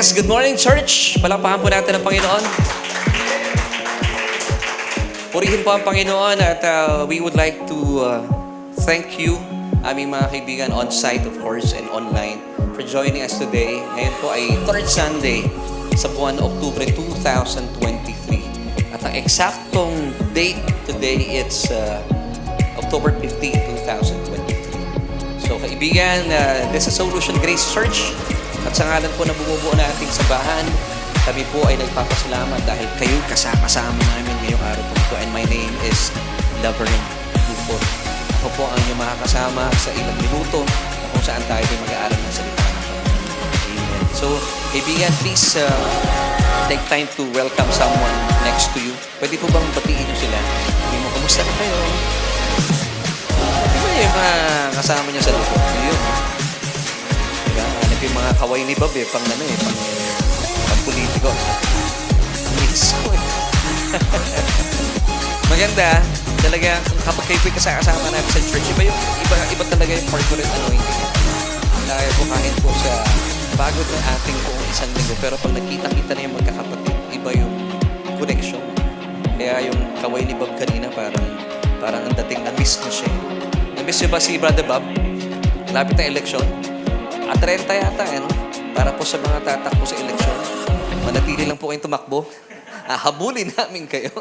Yes, good morning, church. Palakpakan po natin ang Panginoon. Purihin po ang Panginoon at we would like to thank you, aming mga kaibigan on-site, of course, and online for joining us today. Ngayon po ay third Sunday sa buwan Oktubre 2023. At ang eksaktong date today, it's October 15, 2023. So, kaibigan, this is Solution Grace Church. At sa ngalan po na bumubuo na ating sambahan, kami po ay nagpapasalamat dahil kayo kasama namin ngayong araw po ito. And my name is Laverne Lupot. Ako po ang inyong makakasama sa ilang minuto kung saan tayo ay mag-aaral ng salita ng Panginoon. Amen. So, kaibigan, please take time to welcome someone next to you. Pwede po bang batiin nyo sila? Sabi mo, kumusta na kayo? Ano yung mga kasama nyo sa lupot? Yun. Hanap yung mga kaway ni Bob pang politiko. Miss ko Maganda, talaga, kapag kayo kasama natin sa church, iba talaga yung corporate anointing. Dahil po kahit po sa pagod ng ating buong isang linggo, pero pag nakita-kita na yung magkakapatid, iba yung connection. Kaya yung kaway ni Bob kanina, parang ang dating na-miss na siya. Na-miss niyo ba si Brother Bob? Lapit na eleksyon. At 30 yata, no? Para po sa mga tatakbo sa eleksyon. Manatili lang po kayong tumakbo. Habulin namin kayo.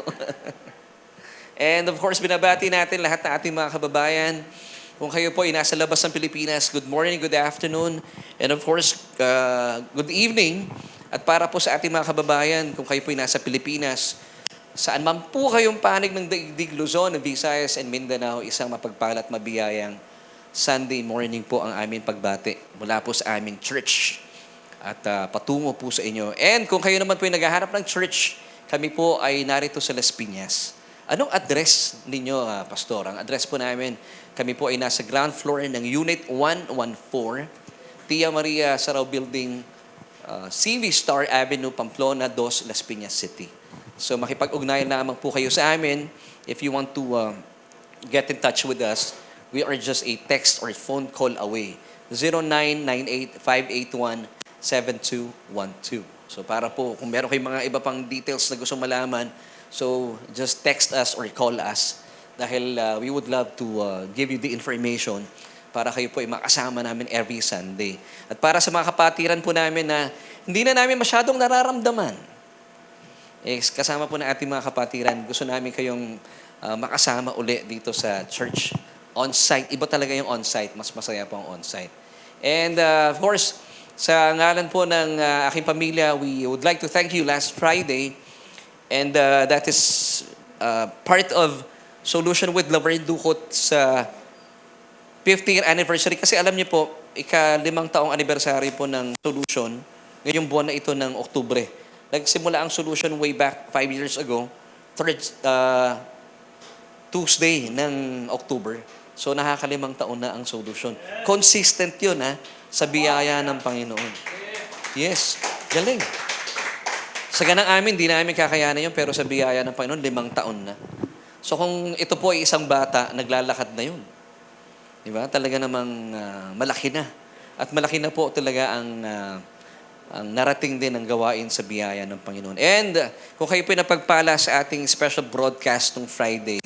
And of course, binabati natin lahat ng ating mga kababayan. Kung kayo po ay nasa labas ng Pilipinas, good morning, good afternoon, and of course, good evening. At para po sa ating mga kababayan, kung kayo po ay nasa Pilipinas, saan man po kayong panig ng daigdig, Luzon, Visayas, and Mindanao, isang mapagpalat mabiyayang Sunday morning po ang aming pagbati mula po sa aming church at patungo po sa inyo. And kung kayo naman po ay naghahanap ng church, kami po ay narito sa Las Piñas. Anong address ninyo, Pastor? Ang address po namin, kami po ay nasa ground floor ng Unit 114, Tia Maria Sarao Building, CV Star Avenue, Pamplona 2, Las Piñas City. So makipag-ugnayan lamang po kayo sa amin if you want to get in touch with us. We are just a text or phone call away. 0998-581-7212. So para po, kung meron kayong mga iba pang details na gusto malaman, so just text us or call us. Dahil we would love to give you the information para kayo po ay makasama namin every Sunday. At para sa mga kapatiran po namin na hindi na namin masyadong nararamdaman, kasama po na ating mga kapatiran, gusto namin kayong makasama uli dito sa church. On-site. Iba talaga yung on-site. Mas masaya po ang on-site. And of course, sa ngalan po ng aking pamilya, we would like to thank you last Friday. And that is part of Solution with Laverne Ducot sa 50th anniversary. Kasi alam niyo po, ika-5 taong anniversary po ng Solution ngayong buwan na ito ng Oktubre. Nagsimula ang Solution way back 5 years ago, third Tuesday ng October. So, nakaka-5 taon na ang Solution. Consistent yun, sa biyaya ng Panginoon. Yes, galing. Sa ganang amin, di namin kakayanan yun, pero sa biyaya ng Panginoon, 5 taon na. So, kung ito po ay isang bata, naglalakad na yun. Di ba? Talaga namang malaki na. At malaki na po talaga ang narating din ng gawain sa biyaya ng Panginoon. And kung kayo po napagpala sa ating special broadcast ng Friday,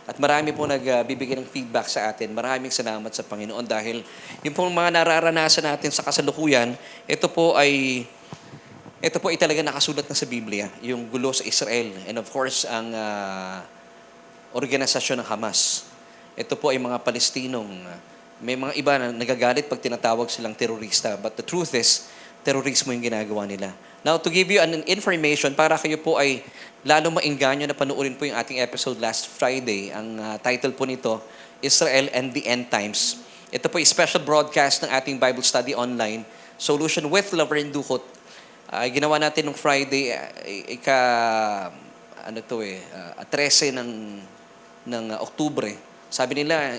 at marami po nagbibigay ng feedback sa atin. Maraming salamat sa Panginoon dahil yung pong mga nararanasan natin sa kasalukuyan, ito po ay talaga nakasulat na sa Biblia, yung gulo sa Israel. And of course, ang organisasyon ng Hamas. Ito po ay mga Palestinong, may mga iba na nagagalit pag tinatawag silang terorista. But the truth is, terorismo yung ginagawa nila. Now, to give you an information, para kayo po ay lalo maingganyo na panuorin po yung ating episode last Friday. Ang title po nito, Israel and the End Times. Ito po ay special broadcast ng ating Bible study online, Solution with Laverne Ducot. Ginawa natin nung Friday, 13 ng Oktubre. Sabi nila,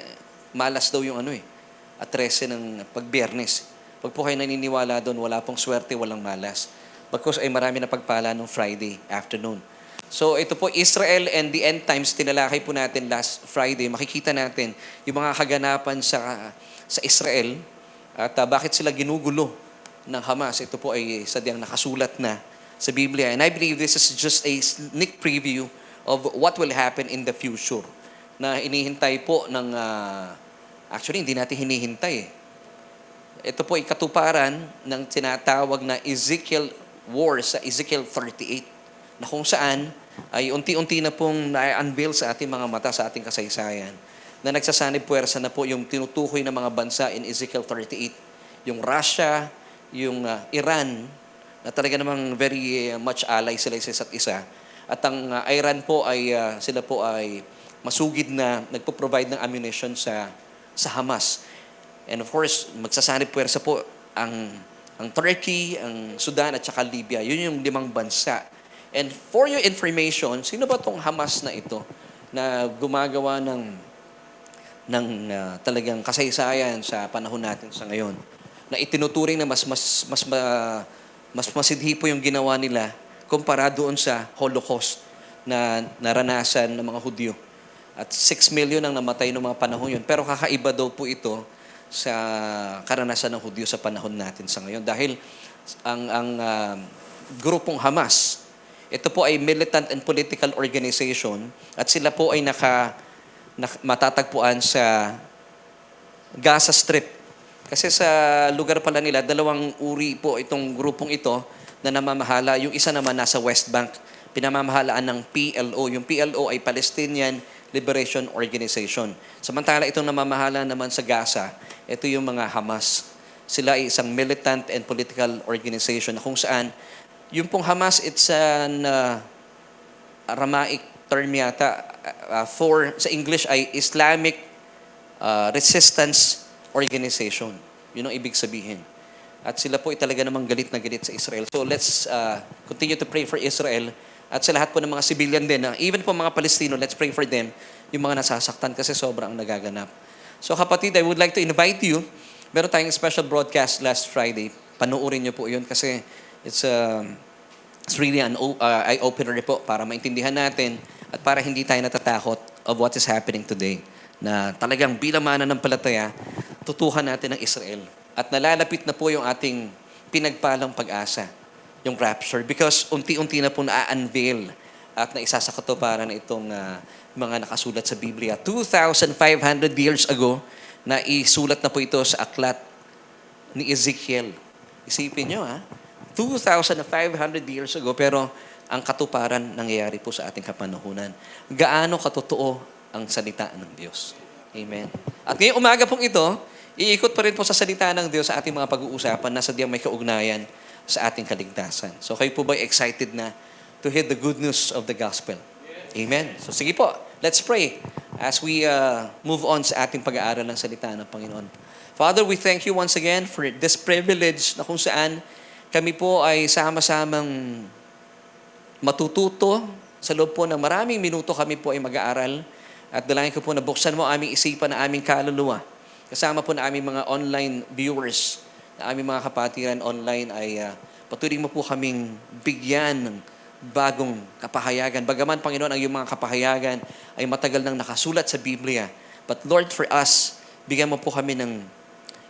malas daw yung 13 ng pagbiyernes. Pag po kayo naniniwala doon, wala pong swerte, walang malas. Bagkus ay marami na pagpala nung Friday afternoon. So ito po, Israel and the End Times, tinalakay po natin last Friday. Makikita natin yung mga kaganapan sa Israel at bakit sila ginugulo ng Hamas. Ito po ay sadyang nakasulat na sa Biblia. And I believe this is just a sneak preview of what will happen in the future na hinihintay po ng, actually hindi natin hinihintay eh. Ito po ay katuparan ng tinatawag na Ezekiel War sa Ezekiel 38 na kung saan ay unti-unti na pong na-unveil sa ating mga mata, sa ating kasaysayan na nagsasanib puwersa na po yung tinutukoy ng mga bansa in Ezekiel 38. Yung Russia, yung Iran, na talaga namang very much ally sila sa isa't isa. At ang Iran po ay sila po ay masugid na nagpo-provide ng ammunition sa Hamas. And of course, magsasanib puwersa po ang Turkey, ang Sudan at saka Libya. Yun yung 5 bansa. And for your information, sino ba tong Hamas na ito na gumagawa ng talagang kasaysayan sa panahon natin sa ngayon? Na itinuturing na mas masidhi po yung ginawa nila kumpara doon sa Holocaust na naranasan ng mga Hudyo. At 6 million ang namatay noong mga panahon yun. Pero kakaiba daw po ito sa karanasan ng Hudyo sa panahon natin sa ngayon. Dahil ang grupong Hamas, ito po ay militant and political organization at sila po ay matatagpuan sa Gaza Strip. Kasi sa lugar pala nila, 2 uri po itong grupong ito na namamahala. Yung isa naman nasa West Bank, pinamamahalaan ng PLO. Yung PLO ay Palestinian Liberation Organization. Samantala itong namamahala naman sa Gaza, ito yung mga Hamas. Sila ay isang militant and political organization na kung saan yung pong Hamas, it's an Aramaic term yata sa English ay Islamic Resistance Organization. Yun ang ibig sabihin. At sila po ay talaga namang galit na galit sa Israel. So let's continue to pray for Israel. At sa lahat po ng mga civilian din, even po mga Palestino, let's pray for them, yung mga nasasaktan kasi sobrang nagaganap. So kapatid, I would like to invite you, meron tayong special broadcast last Friday. Panoorin niyo po yun kasi it's really an eye-opener po para maintindihan natin at para hindi tayo natatakot of what is happening today. Na talagang bilang mananampalataya, tutuhan natin ang Israel. At nalalapit na po yung ating pinagpalang pag-asa, yung rapture. Because unti-unti na po na-unveil at naisasakatuparan na itong mga nakasulat sa Biblia. 2,500 years ago, na isulat na po ito sa aklat ni Ezekiel. Isipin nyo 2,500 years ago, pero ang katuparan nangyayari po sa ating kapanahunan. Gaano katotoo ang salita ng Diyos. Amen. At ngayong umaga pong ito, iikot pa rin po sa salita ng Diyos sa ating mga pag-uusapan na sadyang may kaugnayan sa ating kaligtasan. So kayo po ba excited na to hear the good news of the gospel? Amen. So sige po, let's pray as we move on sa ating pag-aaral ng salita ng Panginoon. Father, we thank you once again for this privilege na kung saan kami po ay sama-samang matututo sa loob po ng maraming minuto kami po ay mag-aaral at dalangin ko po na buksan mo aming isipan na aming kaluluwa. Kasama po na aming mga online viewers, na aming mga kapatiran online ay patuloy mo po kaming bigyan ng bagong kapahayagan. Bagaman, Panginoon, ang iyong mga kapahayagan ay matagal nang nakasulat sa Biblia. But Lord, for us, bigyan mo po kami ng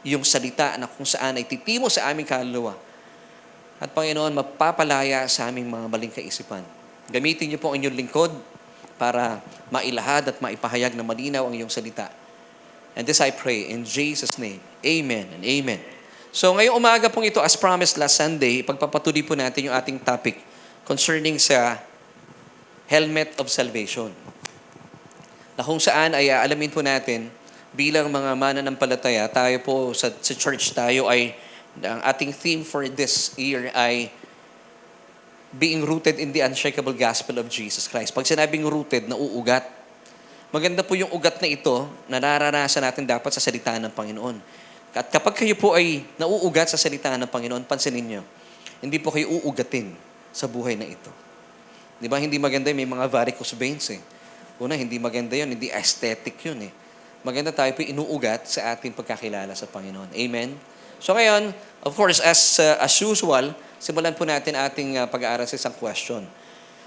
iyong salita na kung saan ay titimo sa aming kaluluwa. At Panginoon, mapapalaya sa aming mga maling kaisipan. Gamitin niyo po ang inyong lingkod para mailahad at maipahayag na malinaw ang iyong salita. And this I pray in Jesus' name. Amen and amen. So ngayong umaga pong ito, as promised last Sunday, pagpapatuloy po natin yung ating topic concerning sa helmet of salvation. Na kung saan ay alamin po natin, bilang mga mananampalataya, tayo po sa church tayo ay, ang ating theme for this year ay being rooted in the unshakable gospel of Jesus Christ. Pag sinabing rooted, nauugat. Maganda po yung ugat na ito na nararanasan natin dapat sa salita ng Panginoon. At kapag kayo po ay nauugat sa salita ng Panginoon, pansinin nyo, hindi po kayo uugatin sa buhay na ito. Di ba? Hindi maganda may mga varicose veins Una, hindi maganda yun, hindi aesthetic yun Maganda tayo po inuugat sa ating pagkakilala sa Panginoon. Amen? So ngayon, of course, as usual, simulan po natin ating pag-aaral sa isang question.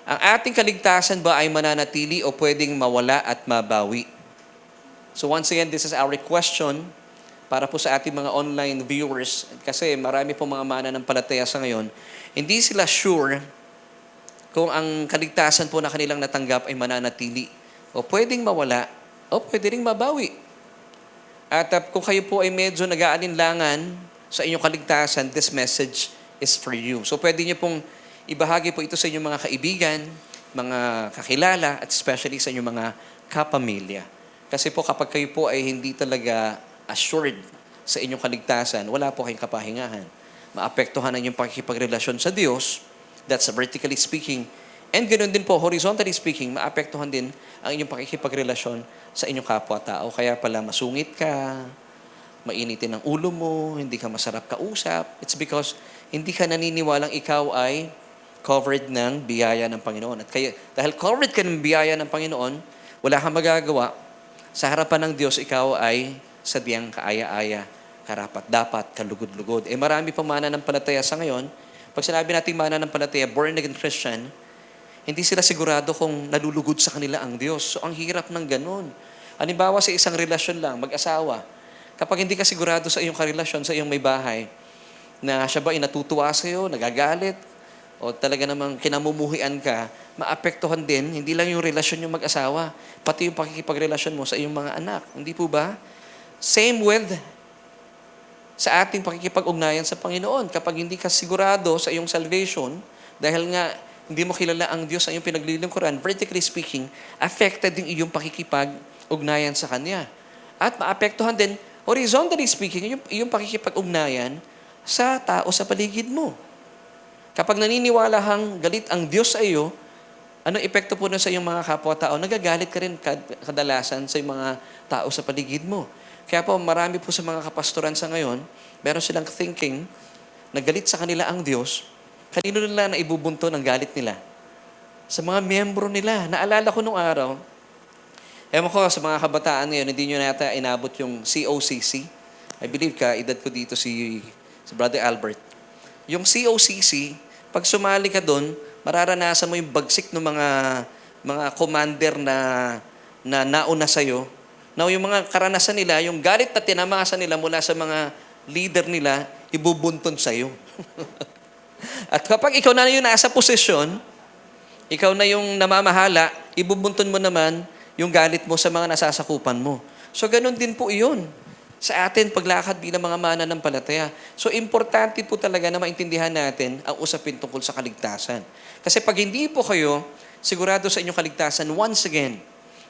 Ang ating kaligtasan ba ay mananatili o pwedeng mawala at mabawi? So once again, this is our question. para po sa ating mga online viewers, kasi marami po mga mananampalataya sa ngayon, hindi sila sure kung ang kaligtasan po na kanilang natanggap ay mananatili. O pwedeng mawala, o pwede ring mabawi. At kung kayo po ay medyo nag-aalinlangan sa inyong kaligtasan, this message is for you. So pwede niyo pong ibahagi po ito sa inyong mga kaibigan, mga kakilala, at especially sa inyong mga kapamilya. Kasi po kapag kayo po ay hindi talaga assured sa inyong kaligtasan, wala po kayong kapahingahan. Maapektuhan ang inyong pakikipagrelasyon sa Diyos, that's vertically speaking, and ganoon din po, horizontally speaking, maapektuhan din ang inyong pakikipagrelasyon sa inyong kapwa-tao. Kaya pala masungit ka, mainitin ang ulo mo, hindi ka masarap kausap. It's because hindi ka naniniwalang ikaw ay covered ng biyaya ng Panginoon. At kaya, dahil covered ka ng biyaya ng Panginoon, wala kang magagawa. Sa harapan ng Diyos, ikaw ay sadyang kaaya-aya, karapat-dapat, kalugod-lugod. Marami pang mananampalataya sa ngayon. Pag sinabi natin mananampalataya, born-again Christian, hindi sila sigurado kung nalulugod sa kanila ang Diyos. So, ang hirap ng ganun. Halimbawa sa isang relasyon lang, mag-asawa, kapag hindi ka sigurado sa iyong karelasyon, sa iyong may bahay, na siya ba ay natutuwa sa iyo, nagagalit, o talaga namang kinamumuhian ka, maapektuhan din, hindi lang yung relasyon yung mag-asawa, pati yung pakikipagrelasyon mo sa iyong mga anak. Hindi po ba? Same with sa ating pakikipag-ugnayan sa Panginoon. Kapag hindi ka sigurado sa iyong salvation, dahil nga hindi mo kilala ang Diyos sa iyong pinaglilingkuran, vertically speaking, affected din iyong pakikipag-ugnayan sa Kanya. At maapektuhan din, horizontally speaking, iyong pakikipag-ugnayan sa tao sa paligid mo. Kapag naniniwala hang galit ang Diyos sa iyo, anong epekto po na sa iyong mga kapwa-tao? Nagagalit ka rin kadalasan sa mga tao sa paligid mo. Kaya po, marami po sa mga kapastoran sa ngayon, meron silang thinking na galit sa kanila ang Diyos. Kanino nila na ibubunto ng galit nila? Sa mga miyembro nila. Naalala ko nung araw, ewan ko sa mga kabataan ngayon, hindi nyo nata inabot yung COCC. I believe edad ko dito si Brother Albert. Yung COCC, pag sumali ka doon, mararanasan mo yung bagsik ng mga commander na nauna sa'yo. Now, yung mga karanasan nila, yung galit na tinamasan nila mula sa mga leader nila, ibubunton sa'yo. At kapag ikaw na yung nasa posisyon, ikaw na yung namamahala, ibubunton mo naman yung galit mo sa mga nasasakupan mo. So, ganun din po iyon sa atin paglakad bilang mga mananampalataya. So, importante po talaga na maintindihan natin ang usapin tungkol sa kaligtasan. Kasi pag hindi po kayo sigurado sa inyong kaligtasan, once again,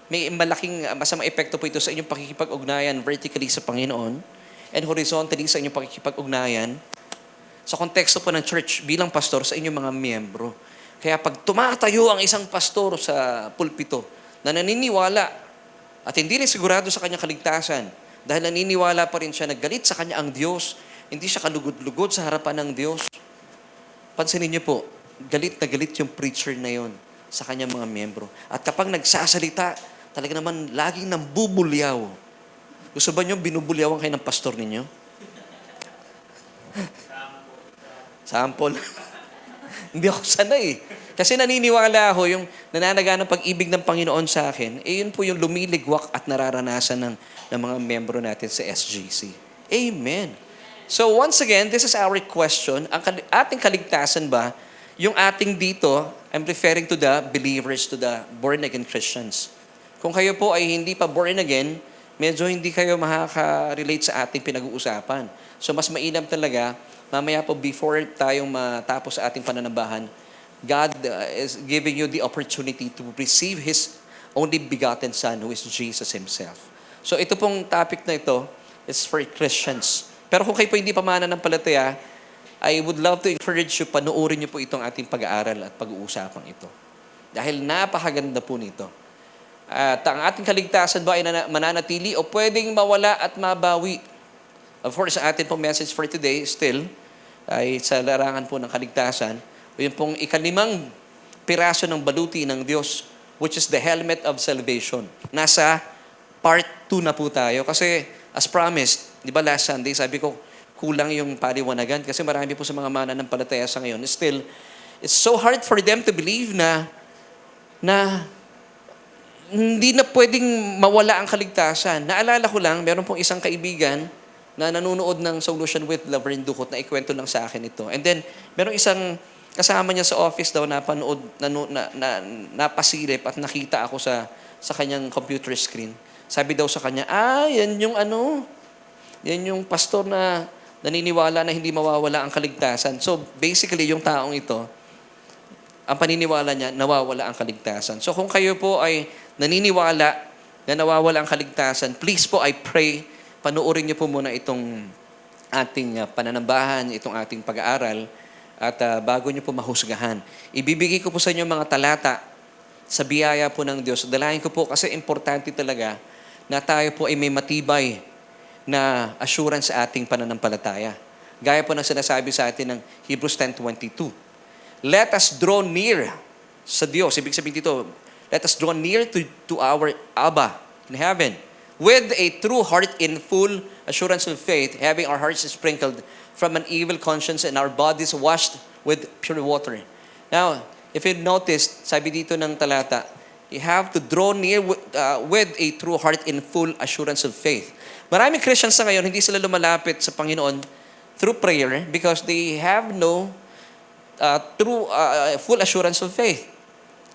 may malaking masamang epekto po ito sa inyong pakikipag-ugnayan vertically sa Panginoon and horizontally sa inyong pakikipag-ugnayan sa konteksto po ng church bilang pastor sa inyong mga miyembro. Kaya pag tumatayo ang isang pastor sa pulpito na naniniwala at hindi rin sigurado sa kanyang kaligtasan dahil naniniwala pa rin siya na galit sa kanya ang Diyos, hindi siya kalugod-lugod sa harapan ng Diyos, pansinin niyo po, galit na galit yung preacher na yon sa kanyang mga miyembro. At kapag nagsasalita, talaga naman laging nambubulyaw. Gusto ba niyo binubulyawan kayo ng pastor ninyo? Sample. Hindi ako sanay. Kasi naniniwala ako yung nananaga ng pag-ibig ng Panginoon sa akin, yun po yung lumiligwak at nararanasan ng mga miyembro natin sa SGC. Amen. So once again, this is our question. Ang ating kaligtasan ba, yung ating dito, I'm referring to the believers, to the born-again Christians. Kung kayo po ay hindi pa born again, medyo hindi kayo makaka-relate sa ating pinag-uusapan. So mas mainam talaga, mamaya po before tayong matapos sa ating pananambahan, God is giving you the opportunity to receive His only begotten Son, who is Jesus Himself. So ito pong topic na ito is for Christians. Pero kung kayo po hindi pa mananampalataya, I would love to encourage you, panuorin niyo po itong ating pag-aaral at pag-uusapang ito. Dahil napakaganda po nito. At ang ating kaligtasan ba ay mananatili o pwedeng mawala at mabawi? Of course, ang ating pong message for today still ay sa larangan po ng kaligtasan. Yung pong ikalimang piraso ng baluti ng Diyos, which is the helmet of salvation. Nasa part 2 na po tayo. Kasi as promised, di ba last Sunday, sabi ko, kulang yung paliwanagan kasi marami po sa mga mananampalataya sa ngayon. Still, it's so hard for them to believe na hindi na pwedeng mawala ang kaligtasan. Naalala ko lang, meron pong isang kaibigan na nanonood ng Solution with Laverne Ducot na ikwento lang sa akin ito. And then, merong isang kasama niya sa office daw na panood, napasilip at nakita ako sa kanyang computer screen. Sabi daw sa kanya, yan yung pastor na naniniwala na hindi mawawala ang kaligtasan. So, basically, yung taong ito, ang paniniwala niya, nawawala ang kaligtasan. So, kung kayo po ay naniniwala na nawawala ang kaligtasan, please po, I pray, panoorin niyo po muna itong ating pananambahan, itong ating pag-aaral, at bago niyo po mahusgahan. Ibibigay ko po sa inyo mga talata sa biyaya po ng Diyos. Dalahin ko po kasi importante talaga na tayo po ay may matibay na assurance sa ating pananampalataya. Gaya po ng sinasabi sa atin ng Hebrews 10:22. Let us draw near sa Diyos. Ibig sabihin dito, let us draw near to our Abba in heaven with a true heart in full assurance of faith, having our hearts sprinkled from an evil conscience and our bodies washed with pure water. Now, if you notice, sabi dito ng talata, you have to draw near with a true heart in full assurance of faith. Maraming Christians sa ngayon, hindi sila lumalapit sa Panginoon through prayer because they have no true full assurance of faith.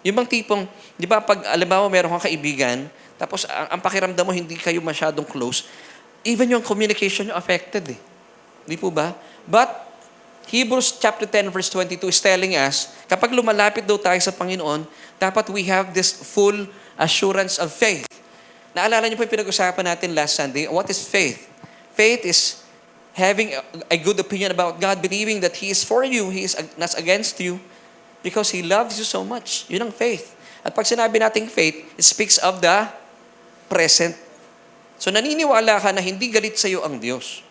Yung bang tipong, di ba, pag alam mo, meron kang kaibigan, tapos ang pakiramdam mo, hindi kayo masyadong close, even yung communication nyo affected eh. Di po ba? But, Hebrews chapter 10 verse 22 is telling us, kapag lumalapit daw tayo sa Panginoon, dapat we have this full assurance of faith. Naalala niyo po yung pinag-usapan natin last Sunday, what is faith? Faith is having a good opinion about God, believing that He is for you, He is not against you, because He loves you so much. Yun ang faith. At pag sinabi nating faith, it speaks of the present. So naniniwala ka na hindi galit sa iyo ang Diyos.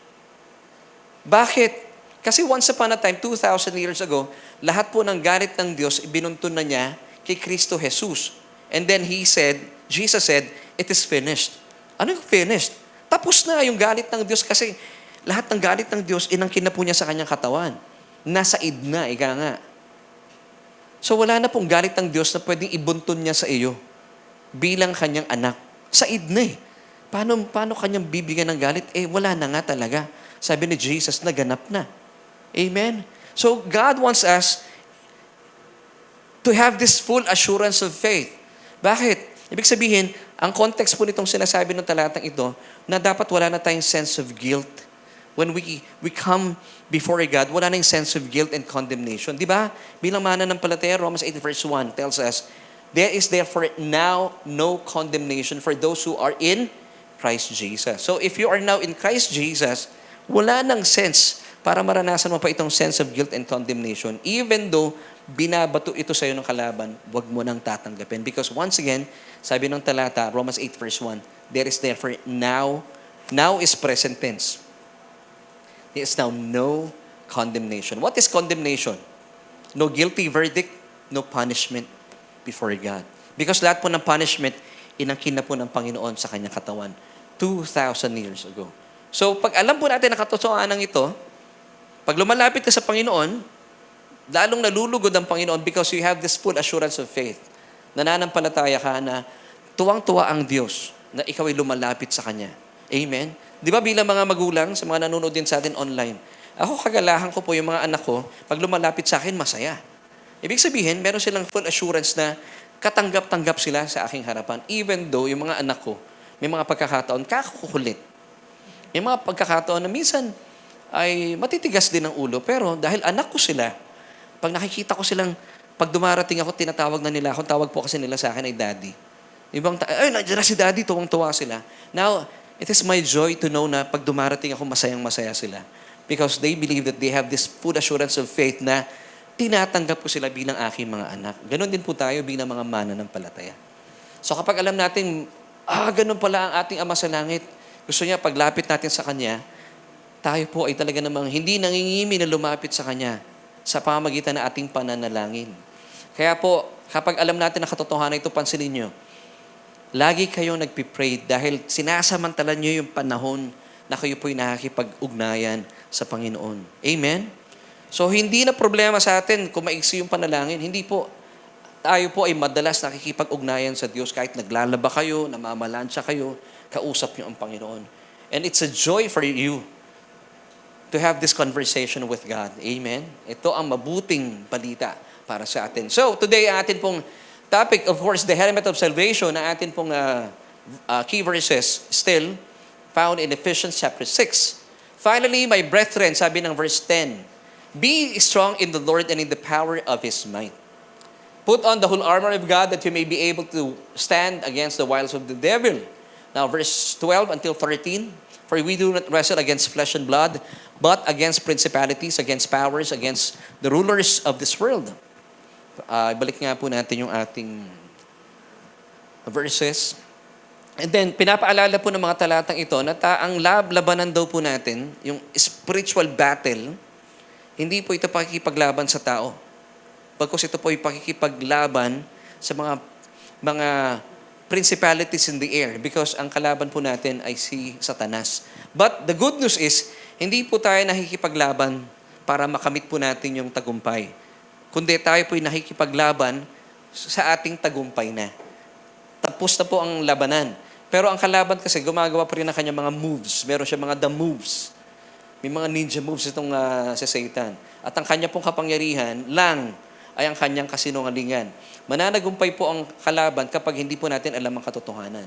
Bakit? Kasi once upon a time, 2,000 years ago, lahat po ng galit ng Diyos, ibinuntun na niya kay Kristo Jesus. And then Jesus said, it is finished. Ano yung finished? Tapos na yung galit ng Diyos kasi lahat ng galit ng Diyos, inangkin na po niya sa kanyang katawan. Nasa id na, ika nga. So wala na pong galit ng Diyos na pwedeng ibuntun niya sa iyo bilang kanyang anak. Sa id na eh. Paano kanyang bibigyan ng galit? Wala na nga talaga. Sabi ni Jesus, naganap na. Amen? So God wants us to have this full assurance of faith. Bakit? Ibig sabihin, ang context po nitong sinasabi ng talatang ito, na dapat wala na tayong sense of guilt. When we come before God, wala na yung sense of guilt and condemnation. Di ba? Bilang mananampalataya, Romans 8 verse 1 tells us, there is therefore now no condemnation for those who are in Christ Jesus. So if you are now in Christ Jesus, wala nang sense para maranasan mo pa itong sense of guilt and condemnation. Even though binabato ito sa iyo ng kalaban, wag mo nang tatanggapin. Because once again, sabi ng talata, Romans 8 verse 1, there is therefore now is present tense. There is now no condemnation. What is condemnation? No guilty verdict, no punishment before God. Because lahat po ng punishment, inangkin na po ng Panginoon sa kanyang katawan 2,000 years ago. So, pag alam po natin ang katotohanan ng ito, pag lumalapit ka sa Panginoon, lalong nalulugod ang Panginoon because you have this full assurance of faith. Nananampalataya ka na tuwang-tuwa ang Diyos na ikaw ay lumalapit sa Kanya. Amen? Di ba bilang mga magulang, sa mga nanonood din sa atin online, ako kagalahan ko po yung mga anak ko, pag lumalapit sa akin, masaya. Ibig sabihin, meron silang full assurance na katanggap-tanggap sila sa aking harapan. Even though yung mga anak ko, may mga pagkakataon, kakukulit. May mga pagkakataon na minsan ay matitigas din ang ulo, pero dahil anak ko sila, pag nakikita ko silang, pag dumarating ako, tinatawag na nila ako, tawag po kasi nila sa akin ay daddy. Nandiyan na si daddy, tuwang-tuwa sila. Now, it is my joy to know na pag dumarating ako, masayang-masaya sila. Because they believe that they have this full assurance of faith na tinatanggap ko sila bilang aking mga anak. Ganon din po tayo bilang mga mananampalataya. So kapag alam natin, ganon pala ang ating Ama sa Langit, gusto niya, paglapit natin sa Kanya, tayo po ay talaga namang hindi nangingimi na lumapit sa Kanya sa pamamagitan ng ating pananalangin. Kaya po, kapag alam natin ang katotohanan ito, pansinin nyo, lagi kayong nagpipray dahil sinasamantala nyo yung panahon na kayo po'y nakakipag-ugnayan sa Panginoon. Amen? So, hindi na problema sa atin kung maiksi yung panalangin. Hindi po. Tayo po ay madalas nakikipag-ugnayan sa Diyos kahit naglalaba kayo, namamalansya kayo, kausap nyo ang Panginoon. And it's a joy for you to have this conversation with God. Amen? Ito ang mabuting balita para sa atin. So, today, atin pong topic, of course, the helmet of salvation, na atin pong key verses still found in Ephesians chapter 6. Finally, my brethren, sabi ng verse 10, be strong in the Lord and in the power of His might. Put on the whole armor of God that you may be able to stand against the wiles of the devil. Now, verse 12 until 13, for we do not wrestle against flesh and blood, but against principalities, against powers, against the rulers of this world. Balik nga po natin yung ating verses. And then, pinapaalala po ng mga talatang ito na ang labanan daw po natin, yung spiritual battle, hindi po ito pakikipaglaban sa tao. Pagkos ito po ay pakikipaglaban sa mga principalities in the air because ang kalaban po natin ay si Satanas. But the good news is, hindi po tayo nakikipaglaban para makamit po natin yung tagumpay. Kundi tayo po ay nakikipaglaban sa ating tagumpay na. Tapos na po ang labanan. Pero ang kalaban kasi, gumagawa pa rin ng kanyang mga moves. Meron siya mga the moves. May mga ninja moves itong si Satan. At ang kanya pong kapangyarihan lang ay ang kanyang kasinungalingan. Mananagumpay po ang kalaban kapag hindi po natin alam ang katotohanan.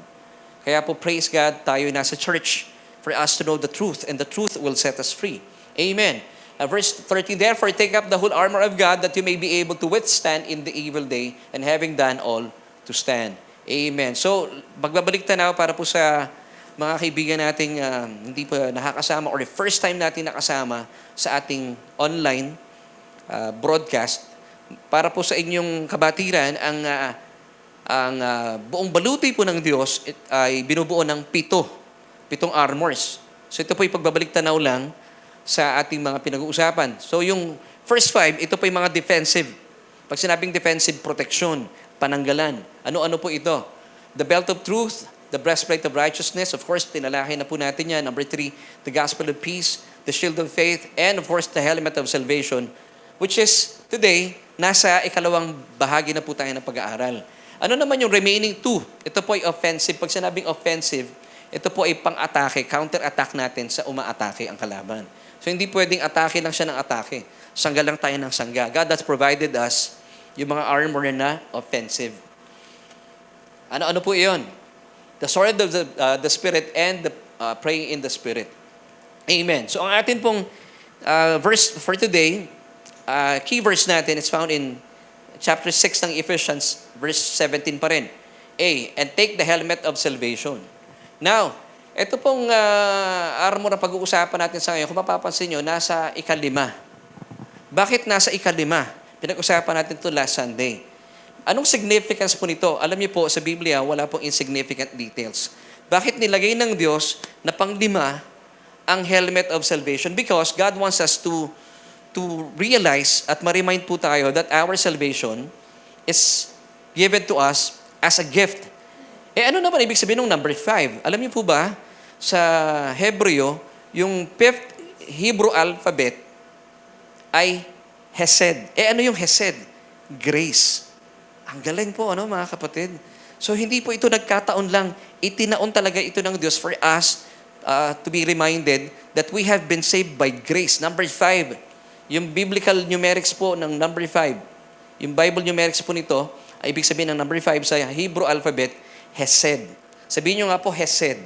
Kaya po, praise God, tayo nasa church for us to know the truth, and the truth will set us free. Amen. Verse 13, therefore take up the whole armor of God that you may be able to withstand in the evil day, and having done all, to stand. Amen. So, magbabalik tanaw para po sa mga kaibigan nating hindi pa nakakasama or the first time natin nakasama sa ating online broadcast. Para po sa inyong kabatiran, ang buong baluti po ng Diyos ay binubuo ng pitong armors. So, ito po yung pagbabalik tanaw lang sa ating mga pinag-uusapan. So, yung first 5, ito po yung mga defensive. Pag sinabing defensive, protection, pananggalan. Ano-ano po ito? The belt of truth, the breastplate of righteousness. Of course, tinalakay na po natin yan. Number 3, the gospel of peace, the shield of faith, and of course, the helmet of salvation, which is today, nasa ikalawang bahagi na po tayo ng pag-aaral. Ano naman yung remaining 2? Ito po ay offensive. Pag sinabing offensive, ito po ay pang-atake, counter-attack natin sa uma-atake ang kalaban. So, hindi pwedeng atake lang siya ng atake. Sangga lang tayo ng sangga. God has provided us yung mga armor na offensive. Ano po iyon? The sword of the Spirit and the praying in the Spirit. Amen. So ang atin pong verse for today, key verse natin is found in chapter 6 ng Ephesians, verse 17 pa rin. And take the helmet of salvation. Now, ito pong armor na pag-uusapan natin sa ngayon, kung mapapansin nyo, nasa 5. Bakit nasa 5? Pinag-usapan natin ito last Sunday. Anong significance po nito? Alam niyo po, sa Biblia, wala pong insignificant details. Bakit nilagay ng Diyos na pang-5 ang helmet of salvation? Because God wants us to realize at ma-remind po tayo that our salvation is given to us as a gift. Ano naman ibig sabihin ng number 5? Alam niyo po ba, sa Hebreo, yung 5th Hebrew alphabet ay Hesed. Ano yung Hesed? Grace. Ang galing po, mga kapatid? So, hindi po ito nagkataon lang. Itinaon talaga ito ng Diyos for us to be reminded that we have been saved by grace. Number 5. Yung biblical numerics po ng number 5. Yung Bible numerics po nito, ay ibig sabihin ng number 5 sa Hebrew alphabet, Hesed. Sabihin nyo nga po, Hesed.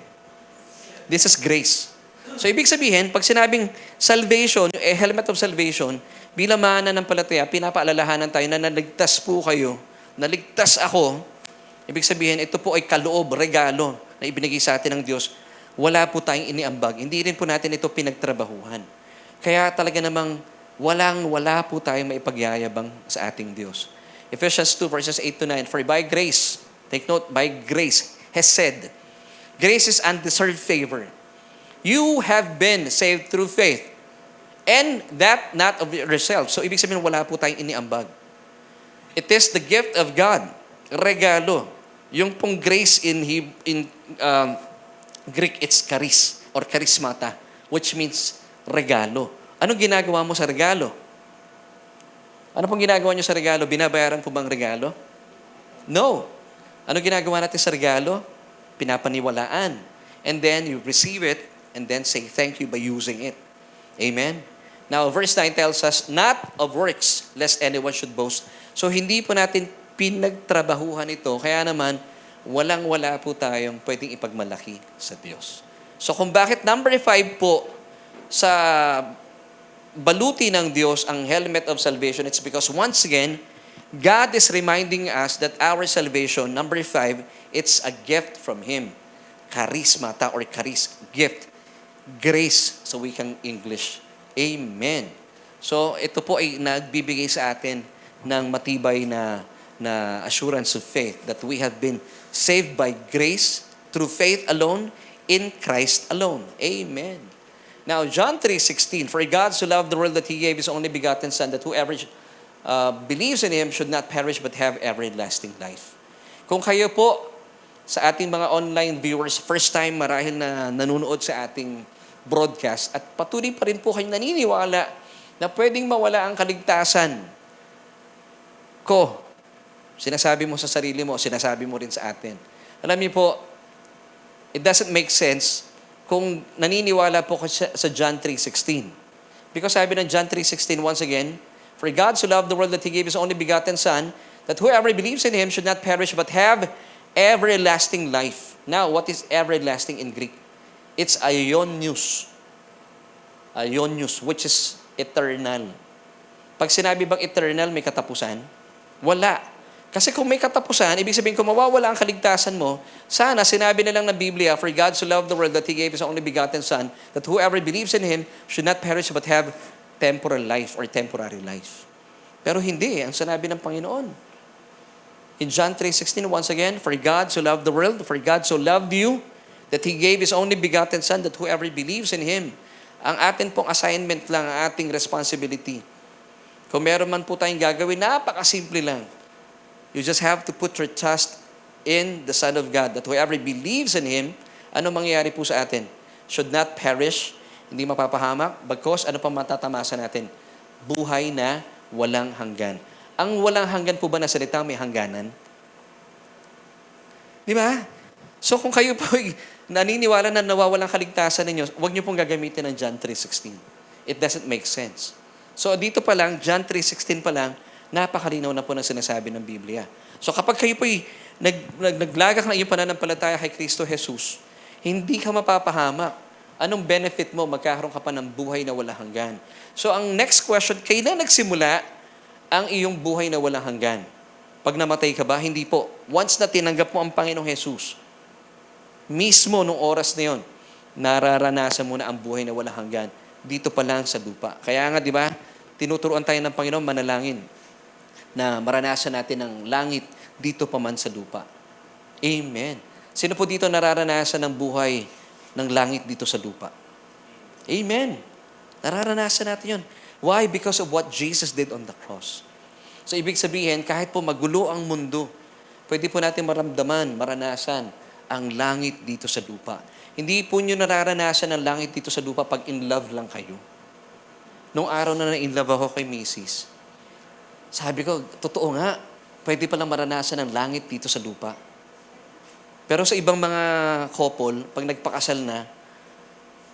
This is grace. So, ibig sabihin, pag sinabing salvation, yung helmet of salvation, bilang mananampalataya, pinapaalalahanan tayo na naligtas po kayo, naligtas ako. Ibig sabihin, ito po ay kaloob, regalo na ibinigay sa atin ng Diyos. Wala po tayong iniambag. Hindi rin po natin ito pinagtrabahuhan. Kaya talaga namang wala po tayong maipagyayabang sa ating Diyos. Ephesians 2 verses 8 to 9, for by grace, take note, by grace, Hesed. Grace is undeserved favor. You have been saved through faith. And that not of yourself. So, ibig sabihin, wala po tayong iniambag. It is the gift of God. Regalo. Yung pong grace in Greek, it's charis or charismata, which means regalo. Anong ginagawa mo sa regalo? Ano pong ginagawa nyo sa regalo? Binabayaran po bang regalo? No. Ano ginagawa natin sa regalo? Pinapaniwalaan. And then you receive it and then say thank you by using it. Amen? Now, verse 9 tells us, not of works, lest anyone should boast. So, hindi po natin pinagtrabahuhan ito. Kaya naman, walang-wala po tayong pwedeng ipagmalaki sa Diyos. So, kung bakit number 5 po sa baluti ng Diyos ang helmet of salvation, it's because once again, God is reminding us that our salvation, number 5, it's a gift from Him. Charismata or gift. Grace sa wikang English. Amen. So, ito po ay nagbibigay sa atin ng matibay na assurance of faith that we have been saved by grace through faith alone in Christ alone. Amen. Now, John 3:16, for God so loved the world that He gave His only begotten Son, that whoever believes in Him should not perish but have everlasting life. Kung kayo po sa ating mga online viewers, first time marahil na nanonood sa ating broadcast at patuloy pa rin po kayong naniniwala na pwedeng mawala ang kaligtasan ko. Sinasabi mo sa sarili mo, sinasabi mo rin sa atin. Alam niyo po, it doesn't make sense kung naniniwala po sa John 3:16. Because sabi ng John 3:16 once again, for God so loved the world that He gave His only begotten Son, that whoever believes in Him should not perish but have everlasting life. Now, what is everlasting in Greek? It's aionios. Aionios, which is eternal. Pag sinabi bang eternal, may katapusan? Wala. Kasi kung may katapusan, ibig sabihin kung mawawala ang kaligtasan mo, sana sinabi na lang ng Biblia, for God so loved the world that He gave His only begotten Son, that whoever believes in Him should not perish but have temporal life or temporary life. Pero hindi, ang sinabi ng Panginoon. In John 3:16, once again, for God so loved the world, for God so loved you, that He gave His only begotten Son, that whoever believes in Him. Ang atin pong assignment lang, ang ating responsibility. Kung meron man po tayong gagawin, napakasimple lang. You just have to put your trust in the Son of God, that whoever believes in Him, ano mangyayari po sa atin? Should not perish, hindi mapapahamak, bagkos ano pang matatamasa natin? Buhay na walang hanggan. Ang walang hanggan po ba na salita may hangganan? Di ba? So kung kayo po naniniwala na nawawalang kaligtasan ninyo, huwag niyo pong gagamitin ng John 3:16. It doesn't make sense. So dito pa lang, John 3:16 pa lang, napakalinaw na po ng sinasabi ng Biblia. So kapag kayo po naglagak na iyong pananampalataya kay Kristo Jesus, hindi ka mapapahamak. Anong benefit mo? Magkakaroon ka pa ng buhay na walang hanggan. So ang next question, kailan nagsimula ang iyong buhay na walang hanggan? Pag namatay ka ba? Hindi po. Once na tinanggap mo ang Panginoong Jesus, mismo nung oras na yon, nararanasan mo na ang buhay na walang hanggan. Dito pa lang sa lupa. Kaya nga, di ba, tinuturuan tayo ng Panginoon manalangin na maranasan natin ang langit dito pa man sa lupa. Amen. Sino po dito nararanasan ng buhay ng langit dito sa lupa? Amen. Nararanasan natin yun. Why? Because of what Jesus did on the cross. So, ibig sabihin, kahit po magulo ang mundo, pwede po natin maramdaman, maranasan ang langit dito sa lupa. Hindi po nyo nararanasan ang langit dito sa lupa pag in love lang kayo. Nung araw na in love ako kay Mrs., sabi ko, totoo nga, pwede palang maranasan ang langit dito sa lupa. Pero sa ibang mga couple, pag nagpakasal na,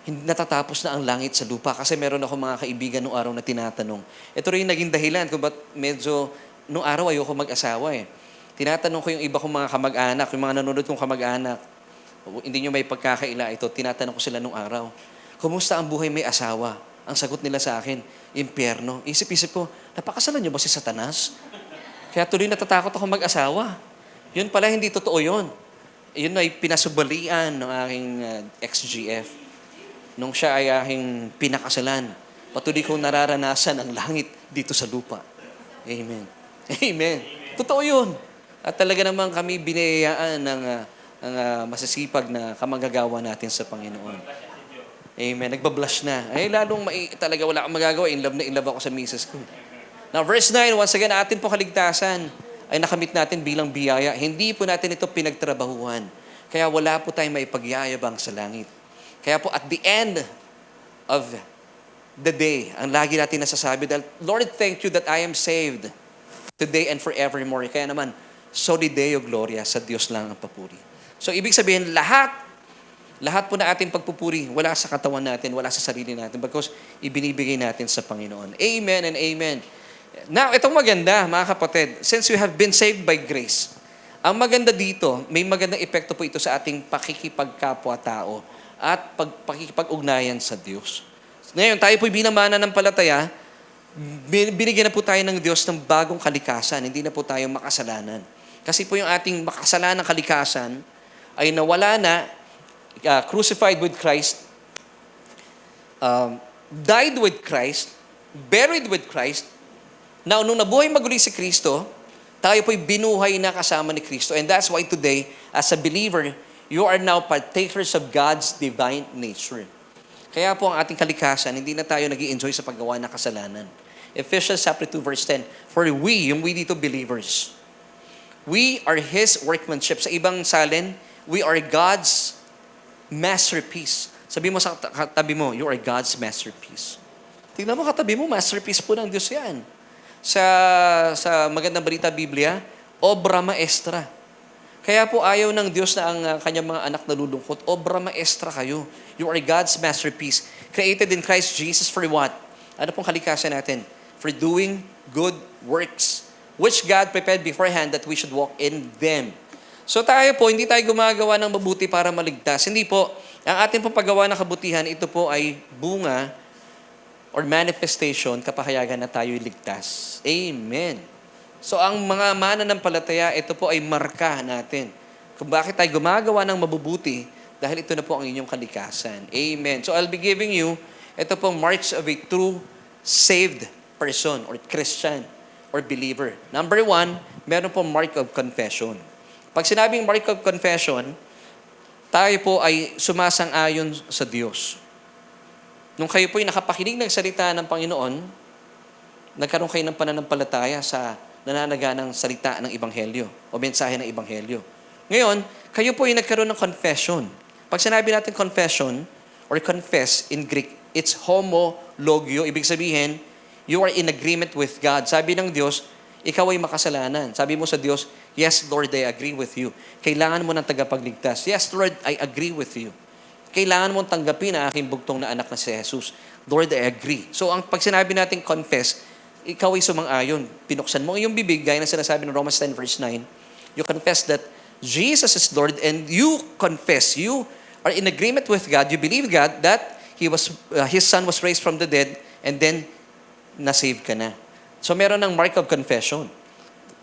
hindi natatapos na ang langit sa lupa. Kasi meron ako mga kaibigan nung araw na tinatanong. Ito rin yung naging dahilan kung ba't medyo, nung araw ayoko mag-asawa eh. Tinatanong ko yung iba kong mga kamag-anak, yung mga nanonood kong kamag-anak. Hindi nyo may pagkakaila ito. Tinatanong ko sila nung araw. Kumusta ang buhay may asawa? Ang sagot nila sa akin, impyerno. Isip-isip ko, napakasalan nyo ba si Satanas? Kaya tuloy natatakot ako mag-asawa. Yun pala, hindi totoo yun. Yun ay pinasubalian ng aking ex-GF. Nung siya ay aking pinakasalan. Patuloy kong nararanasan ang langit dito sa lupa. Amen. Amen. Totoo yun. At talaga naman kami binayaan ng masasipag na kamanggagawa natin sa Panginoon. Amen. Nagbablush na. Ay, lalong talaga wala akong magagawa. In love ako sa misis ko. Now, verse 9, once again, atin po kaligtasan ay nakamit natin bilang biyaya. Hindi po natin ito pinagtrabahuhan. Kaya wala po tayong maipagyayabang sa langit. Kaya po, at the end of the day, ang lagi natin nasasabi, dahil, Lord, thank you that I am saved today and forevermore. Kaya naman, Soli Deo Gloria, sa Diyos lang ang papuri. So, ibig sabihin, lahat Lahat po na ating pagpupuri, wala sa katawan natin, wala sa sarili natin, because ibinibigay natin sa Panginoon. Amen and amen. Now, itong maganda, mga kapatid, since we have been saved by grace, ang maganda dito, may magandang epekto po ito sa ating pakikipagkapwa-tao at pakikipag-ugnayan sa Diyos. Ngayon, tayo po'y bilang mananampalataya, binigyan na po tayo ng Diyos ng bagong kalikasan. Hindi na po tayo makasalanan. Kasi po yung ating makasalanang kalikasan ay nawala na, crucified with Christ, died with Christ, buried with Christ. Now, nung nabuhay maguli si Kristo, tayo po'y binuhay na kasama ni Kristo. And that's why today, as a believer, you are now partakers of God's divine nature. Kaya po ang ating kalikasan, hindi na tayo nag-i-enjoy sa paggawa ng kasalanan. Ephesians chapter 2 verse 10, for we, yung we dito believers, we are His workmanship. Sa ibang salin, we are God's masterpiece. Sabi mo sa katabi mo, you are God's masterpiece. Tingnan mo katabi mo, masterpiece po ng Diyos yan. Sa magandang balita Biblia, obra maestra. Kaya po ayaw ng Diyos na ang kanyang mga anak nalulungkot. Obra maestra kayo. You are God's masterpiece. Created in Christ Jesus for what? Ano pong kalikasan natin? For doing good works, which God prepared beforehand that we should walk in them. So tayo po, hindi tayo gumagawa ng mabuti para maligtas. Hindi po. Ang ating pong paggawa ng kabutihan, ito po ay bunga or manifestation kapahayagan na tayo'y ligtas. Amen. So ang mga mananampalataya, ito po ay marka natin. Kung bakit tayo gumagawa ng mabubuti, dahil ito na po ang inyong kalikasan. Amen. So I'll be giving you, ito pong marks of a true saved person or Christian or believer. Number 1, meron pong mark of confession. Pag sinabing mark of confession, tayo po ay sumasang-ayon sa Diyos. Nung kayo po ay nakapakinig ng salita ng Panginoon, nagkaroon kayo ng pananampalataya sa nananaga ng salita ng Ebanghelyo o mensahe ng Ebanghelyo. Ngayon, kayo po ay nagkaroon ng confession. Pag sinabi natin confession or confess in Greek, it's homologio. Ibig sabihin, you are in agreement with God. Sabi ng Diyos, ikaw ay makasalanan. Sabi mo sa Diyos, yes, Lord, I agree with you. Kailangan mo ng tagapagligtas. Yes, Lord, I agree with you. Kailangan mo tanggapin ang aking bugtong na anak na si Jesus. Lord, I agree. So, pag sinabi natin confess, ikaw ay sumang-ayon. Pinuksan mo ang iyong bibig, gaya na sinasabi ng Romans 10 verse 9. You confess that Jesus is Lord and you confess, you are in agreement with God, you believe God that His Son was raised from the dead and then na-save ka na. So meron ng mark of confession.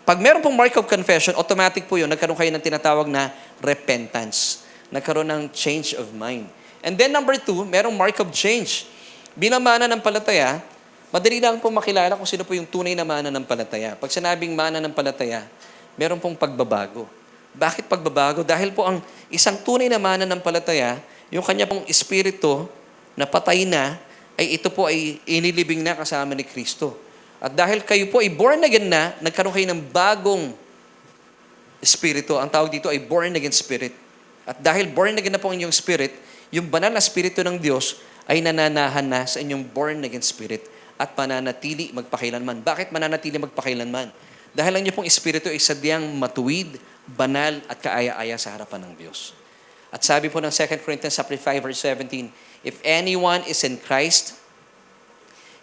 Pag meron pong mark of confession, automatic po yun, nagkaroon kayo ng tinatawag na repentance. Nagkaroon ng change of mind. And then number 2, merong mark of change. Bilang mananampalataya, madali lang po makilala kung sino po yung tunay na mananampalataya. Pag sinabing mananampalataya, meron pong pagbabago. Bakit pagbabago? Dahil po ang isang tunay na mananampalataya, yung kanya pong espiritu na patay na, ay ito po ay inilibing na kasama ni Kristo. At dahil kayo po ay born again na, nagkaroon kayo ng bagong espiritu. Ang tawag dito ay born again spirit. At dahil born again na po ang inyong spirit, yung banal na espiritu ng Diyos ay nananahan na sa inyong born again spirit at mananatili magpakailanman. Bakit mananatili magpakailanman? Dahil ang inyong pong espiritu ay sadyang matuwid, banal at kaaya-aya sa harapan ng Diyos. At sabi po ng 2 Corinthians 5 verse 17, if anyone is in Christ,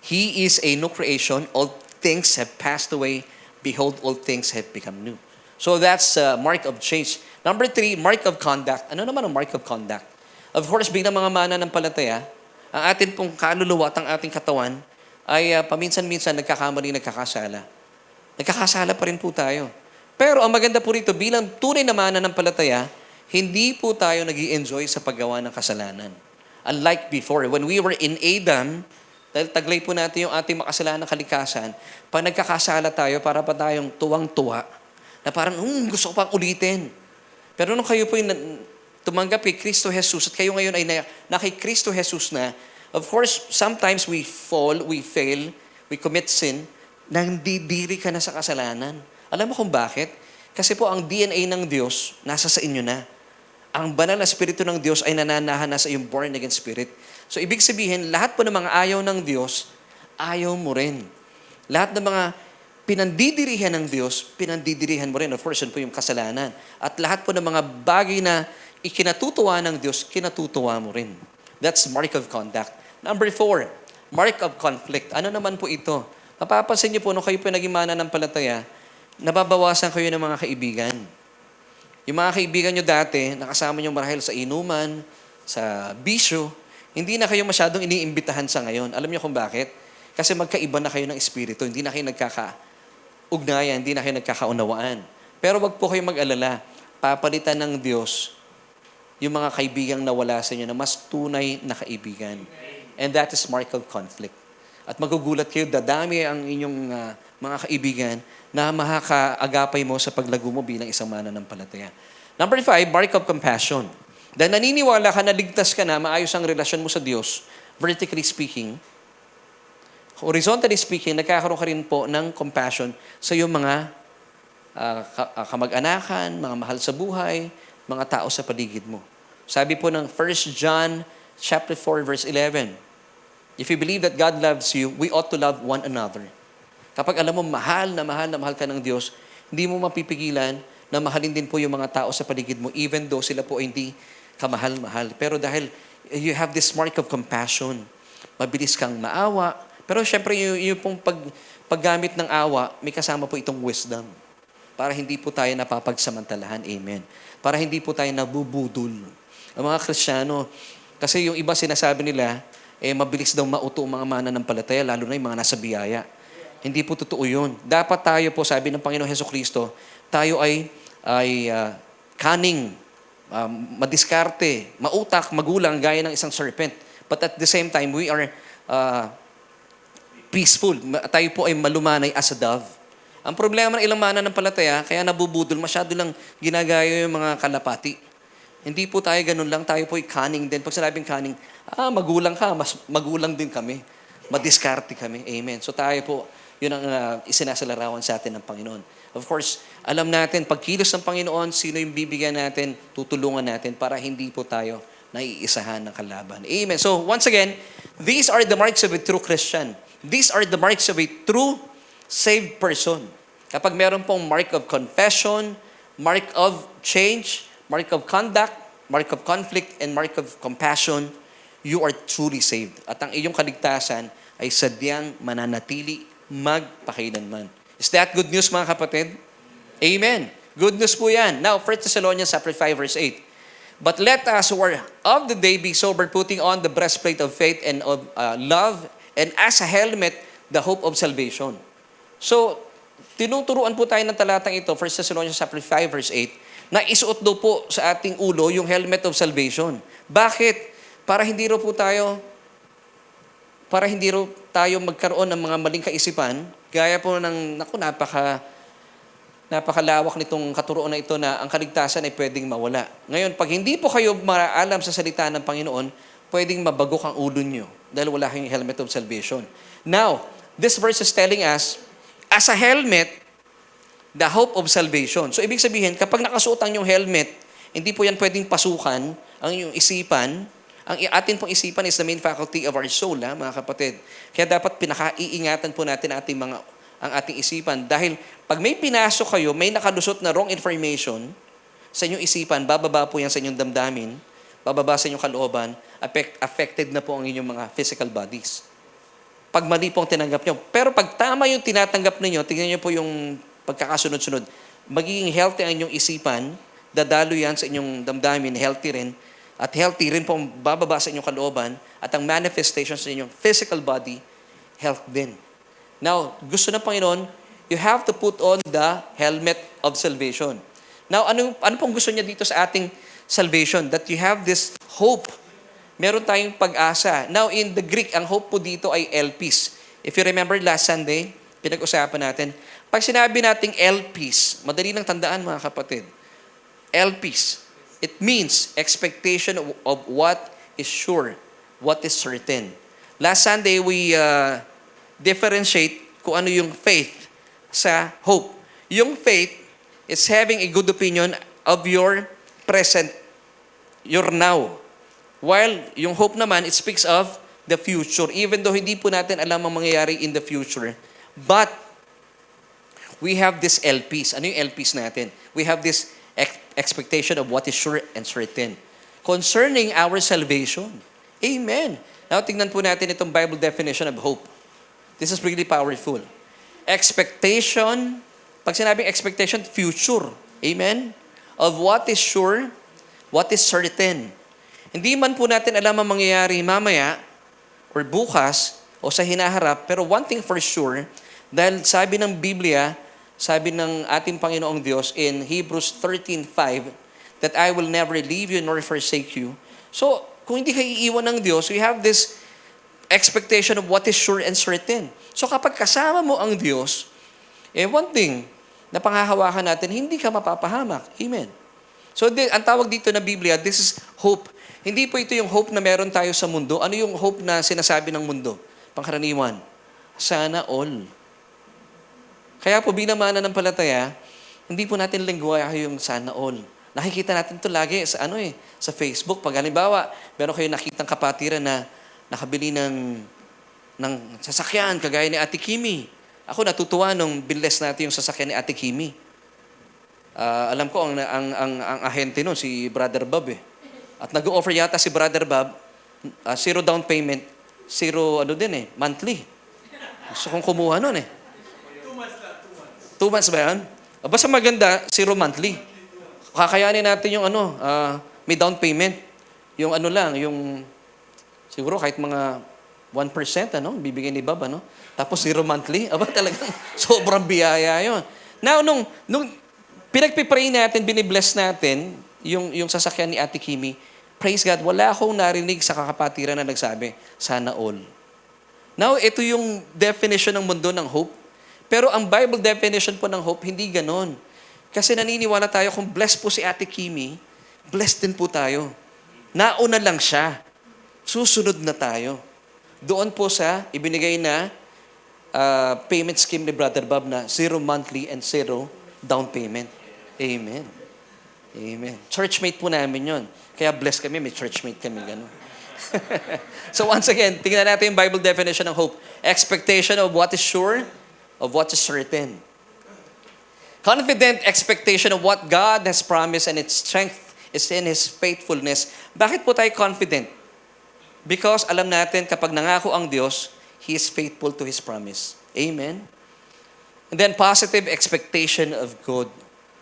he is a new creation. All things have passed away. Behold, all things have become new. So that's a mark of change. Number 3, mark of conduct. Ano naman ang mark of conduct? Of course, bilang mga mananampalataya, ang atin pong kaluluwa at ang ating katawan ay paminsan-minsan nagkakamali, nagkakasala. Nagkakasala pa rin po tayo. Pero ang maganda po rito, bilang tunay na mananampalataya, hindi po tayo nag-i-enjoy sa paggawa ng kasalanan. Unlike before, when we were in Adam, dahil taglay po natin yung ating makasalanang kalikasan, pag nagkakasala tayo, para pa tayong tuwang-tuwa, na parang, gusto ko pang ulitin. Pero nung kayo po yung tumanggap kay Kristo Jesus, at kayo ngayon ay na kay Kristo Jesus na, of course, sometimes we fall, we fail, we commit sin, nandidiri ka na sa kasalanan. Alam mo kung bakit? Kasi po ang DNA ng Diyos, nasa sa inyo na. Ang banal na Espiritu ng Diyos ay nananahan na sa iyong born again spirit. So, ibig sabihin, lahat po ng mga ayaw ng Diyos, ayaw mo rin. Lahat ng mga pinandidirihan ng Diyos, pinandidirihan mo rin. Of course, yun po yung kasalanan. At lahat po ng mga bagay na ikinatutuwa ng Diyos, kinatutuwa mo rin. That's mark of conduct. Number 4, mark of conflict. Ano naman po ito? Mapapansin niyo po, nung kayo po naging mananampalataya, nababawasan kayo ng mga kaibigan. Yung mga kaibigan nyo dati, nakasama nyo marahil sa inuman, sa bisyo, hindi na kayo masyadong iniimbitahan sa ngayon. Alam niyo kung bakit? Kasi magkaiba na kayo ng espiritu, hindi na kayo nagkakaugnayan, hindi na kayo nagkakaunawaan. Pero wag po kayo mag-alala. Papalitan ng Diyos yung mga kaibigang nawala sa inyo na mas tunay na kaibigan. And that is mark of conflict. At magugulat kayo, dadami ang inyong mga kaibigan na makakaagapay mo sa paglago mo bilang isang mananampalataya. Number 5, mark of compassion. Dahil naniniwala ka na ligtas ka na, maayos ang relasyon mo sa Diyos, vertically speaking, horizontally speaking, nagkakaroon ka rin po ng compassion sa iyong mga kamag-anakan, mga mahal sa buhay, mga tao sa paligid mo. Sabi po ng 1 John chapter 4 verse 11, if you believe that God loves you, we ought to love one another. Kapag alam mo mahal na mahal ka ng Diyos, hindi mo mapipigilan na mahalin din po yung mga tao sa paligid mo even though sila po ay hindi kamahal-mahal. Pero dahil you have this mark of compassion, mabilis kang maawa. Pero syempre yung pong paggamit ng awa, may kasama po itong wisdom. Para hindi po tayo napapagsamantalahan. Amen. Para hindi po tayo nabubudol. Ang mga Kristiyano, kasi yung iba sinasabi nila, mabilis daw mauto ang mga mananampalataya, lalo na yung mga nasa biyaya. Hindi po totoo yun. Dapat tayo po, sabi ng Panginoong Hesukristo, tayo ay cunning, madiskarte, mautak, magulang, gaya ng isang serpent. But at the same time, we are peaceful. Tayo po ay malumanay as a dove. Ang problema ng ilang mananampalataya, kaya nabubudol, masyado lang ginagaya yung mga kalapati. Hindi po tayo ganun lang, tayo po ay cunning din. Pag sinabing cunning, magulang ka, mas magulang din kami. Madiskarte kami. Amen. So tayo po, yun ang isinasalarawan sa atin ng Panginoon. Of course, alam natin, pagkilos ng Panginoon, sino yung bibigyan natin, tutulungan natin para hindi po tayo naiisahan ng kalaban. Amen. So once again, these are the marks of a true Christian. These are the marks of a true saved person. Kapag meron pong mark of confession, mark of change, mark of conduct, mark of conflict, and mark of compassion, you are truly saved. At ang iyong kaligtasan ay sadyang mananatili magpakailanman. Is that good news, mga kapatid? Amen. Good news po yan. Now, 1 Thessalonians chapter 5, verse 8. But let us who are of the day be sober, putting on the breastplate of faith and of love, and as a helmet, the hope of salvation. So, tinuturuan po tayo ng talatang ito, 1 Thessalonians chapter 5, verse 8, na isuot daw po sa ating ulo yung helmet of salvation. Bakit? Para hindi raw tayo magkaroon ng mga maling kaisipan, gaya po ng, napakalawak nitong katuroan na ito na ang kaligtasan ay pwedeng mawala. Ngayon, pag hindi po kayo maalam sa salita ng Panginoon, pwedeng mabagok ang ulo nyo dahil wala kayong helmet of salvation. Now, this verse is telling us, as a helmet, the hope of salvation. So, ibig sabihin, kapag nakasuot ang yung helmet, hindi po yan pwedeng pasukan ang yung isipan. Ang atin pong isipan is the main faculty of our soul, mga kapatid. Kaya dapat pinaka-iingatan po natin ang ating isipan. Dahil pag may pinasok kayo, may nakalusot na wrong information sa inyong isipan, bababa po yan sa inyong damdamin, bababa sa inyong kalooban, affected na po ang inyong mga physical bodies. Pag mali po ang tinanggap nyo. Pero pag tama yung tinatanggap ninyo, tingnan nyo po yung pagkakasunod-sunod, magiging healthy ang inyong isipan, dadalo yan sa inyong damdamin, healthy rin, at healthy rin po bababa sa inyong kalooban, at ang manifestation sa inyong physical body, health din. Now, gusto ng Panginoon, you have to put on the helmet of salvation. Now, ano pong gusto niya dito sa ating salvation? That you have this hope. Meron tayong pag-asa. Now, in the Greek, ang hope po dito ay elpis. If you remember last Sunday, pinag-usapan natin, pag sinabi nating elpis, madali lang tandaan, mga kapatid. Elpis, it means expectation of what is sure, what is certain. Last Sunday, we differentiate kung ano yung faith sa hope. Yung faith is having a good opinion of your present, your now. While yung hope naman, it speaks of the future. Even though hindi po natin alam ang mangyayari in the future. But we have this LPs. Ano yung LPs natin? We have this expectation of what is sure and certain. Concerning our salvation. Amen. Now, tingnan po natin itong Bible definition of hope. This is really powerful. Expectation, pag sinabing expectation, future. Amen? Of what is sure, what is certain. Hindi man po natin alam ang mangyayari mamaya or bukas o sa hinaharap, pero one thing for sure, dahil sabi ng Biblia, sabi ng ating Panginoong Diyos in Hebrews 13:5, that I will never leave you nor forsake you. So, kung hindi kayo iiwan ng Diyos, we have this expectation of what is sure and certain. So, kapag kasama mo ang Diyos, one thing na panghahawakan natin, hindi ka mapapahamak. Amen. So, ang tawag dito na Biblia, this is hope. Hindi po ito yung hope na meron tayo sa mundo. Ano yung hope na sinasabi ng mundo? Pangkaraniwan. Sana all. Kaya po bilang mananampalataya, hindi po natin lingwahe yung sana all. Nakikita natin ito lagi sa sa Facebook. Pag halimbawa, meron kayo nakitang kapatiran na nakabili ng sasakyan, kagaya ni Ate Kimi. Ako natutuwa nung binless natin yung sasakyan ni Ate Kimi. Alam ko ang ahente nun, si Brother Bob eh. At nag-offer yata si Brother Bob, 0 down payment, 0 monthly. Gusto kong kumuha nun eh. 2 months ba yan? Basta maganda, 0 monthly. Kakayanin natin yung may down payment. Yung yung siguro kahit mga 1%, bibigay ni Bob, Tapos 0 monthly. Talagang sobrang biyaya yun. Now, nung pinagpipray natin, binibless natin, yung sasakyan ni Ate Kimi, praise God, wala akong narinig sa kakapatiran na nagsabi, sana all. Now, ito yung definition ng mundo ng hope. Pero ang Bible definition po ng hope, hindi ganon. Kasi naniniwala tayo kung blessed po si Ate Kimi, blessed din po tayo. Nauna lang siya. Susunod na tayo. Doon po sa ibinigay na payment scheme ni Brother Bob na 0 monthly and 0 down payment. Amen. Amen. Churchmate po namin yon. Kaya blessed kami, may churchmate kami. Gano'n. So once again, tingnan natin yung Bible definition ng hope. Expectation of what is sure, of what is certain. Confident expectation of what God has promised and its strength is in His faithfulness. Bakit po tayo confident? Because alam natin kapag nangako ang Diyos, He is faithful to His promise. Amen? And then positive expectation of good.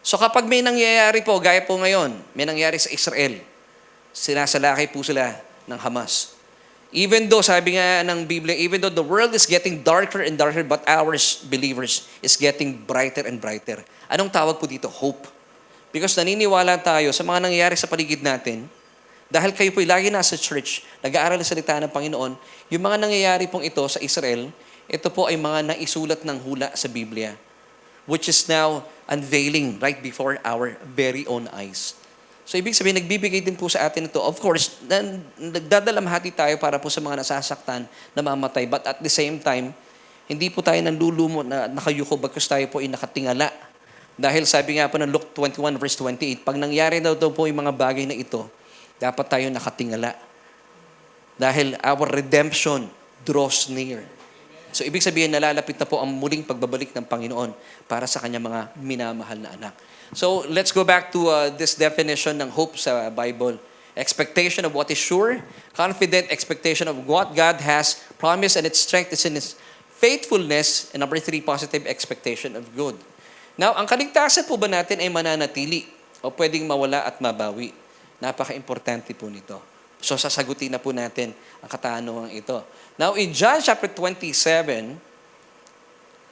So kapag may nangyayari po, gaya po ngayon, may nangyayari sa Israel, sinasalakay po sila ng Hamas. Even though, sabi nga ng Biblia, even though the world is getting darker and darker, but ours, believers, is getting brighter and brighter. Anong tawag po dito? Hope. Because naniniwala tayo sa mga nangyayari sa paligid natin, dahil kayo po'y lagi nasa church, nag-aaral ng salita ng Panginoon, yung mga nangyayari pong ito sa Israel, ito po ay mga naisulat ng hula sa Biblia, which is now unveiling right before our very own eyes. So, ibig sabihin, nagbibigay din po sa atin ito. Of course, nagdadalamhati tayo para po sa mga nasasaktan, namamatay. But at the same time, hindi po tayo nanlulumo na nakayuko bagkus tayo po ay nakatingala. Dahil sabi nga po ng Luke 21 verse 28, pag nangyari daw po yung mga bagay na ito, dapat tayo nakatingala. Dahil our redemption draws near. So, ibig sabihin, nalalapit na po ang muling pagbabalik ng Panginoon para sa kanyang mga minamahal na anak. So, let's go back to this definition ng hope sa Bible. Expectation of what is sure, confident expectation of what God has promised and its strength is in His faithfulness, and number 3, positive expectation of good. Now, ang kaligtasan po ba natin ay mananatili o pwedeng mawala at mabawi? Napaka-importante po nito. So, sasagutin na po natin ang katanungan ito. Now, in John chapter 27,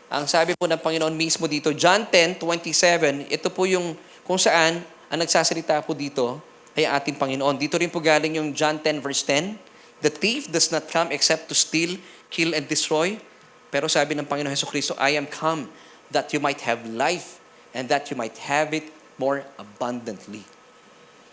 ang sabi po ng Panginoon mismo dito, John 10:27, ito po yung kung saan ang nagsasalita po dito ay ating Panginoon. Dito rin po galing yung John 10 verse 10, the thief does not come except to steal, kill, and destroy. Pero sabi ng Panginoon Jesucristo, I am come that you might have life and that you might have it more abundantly.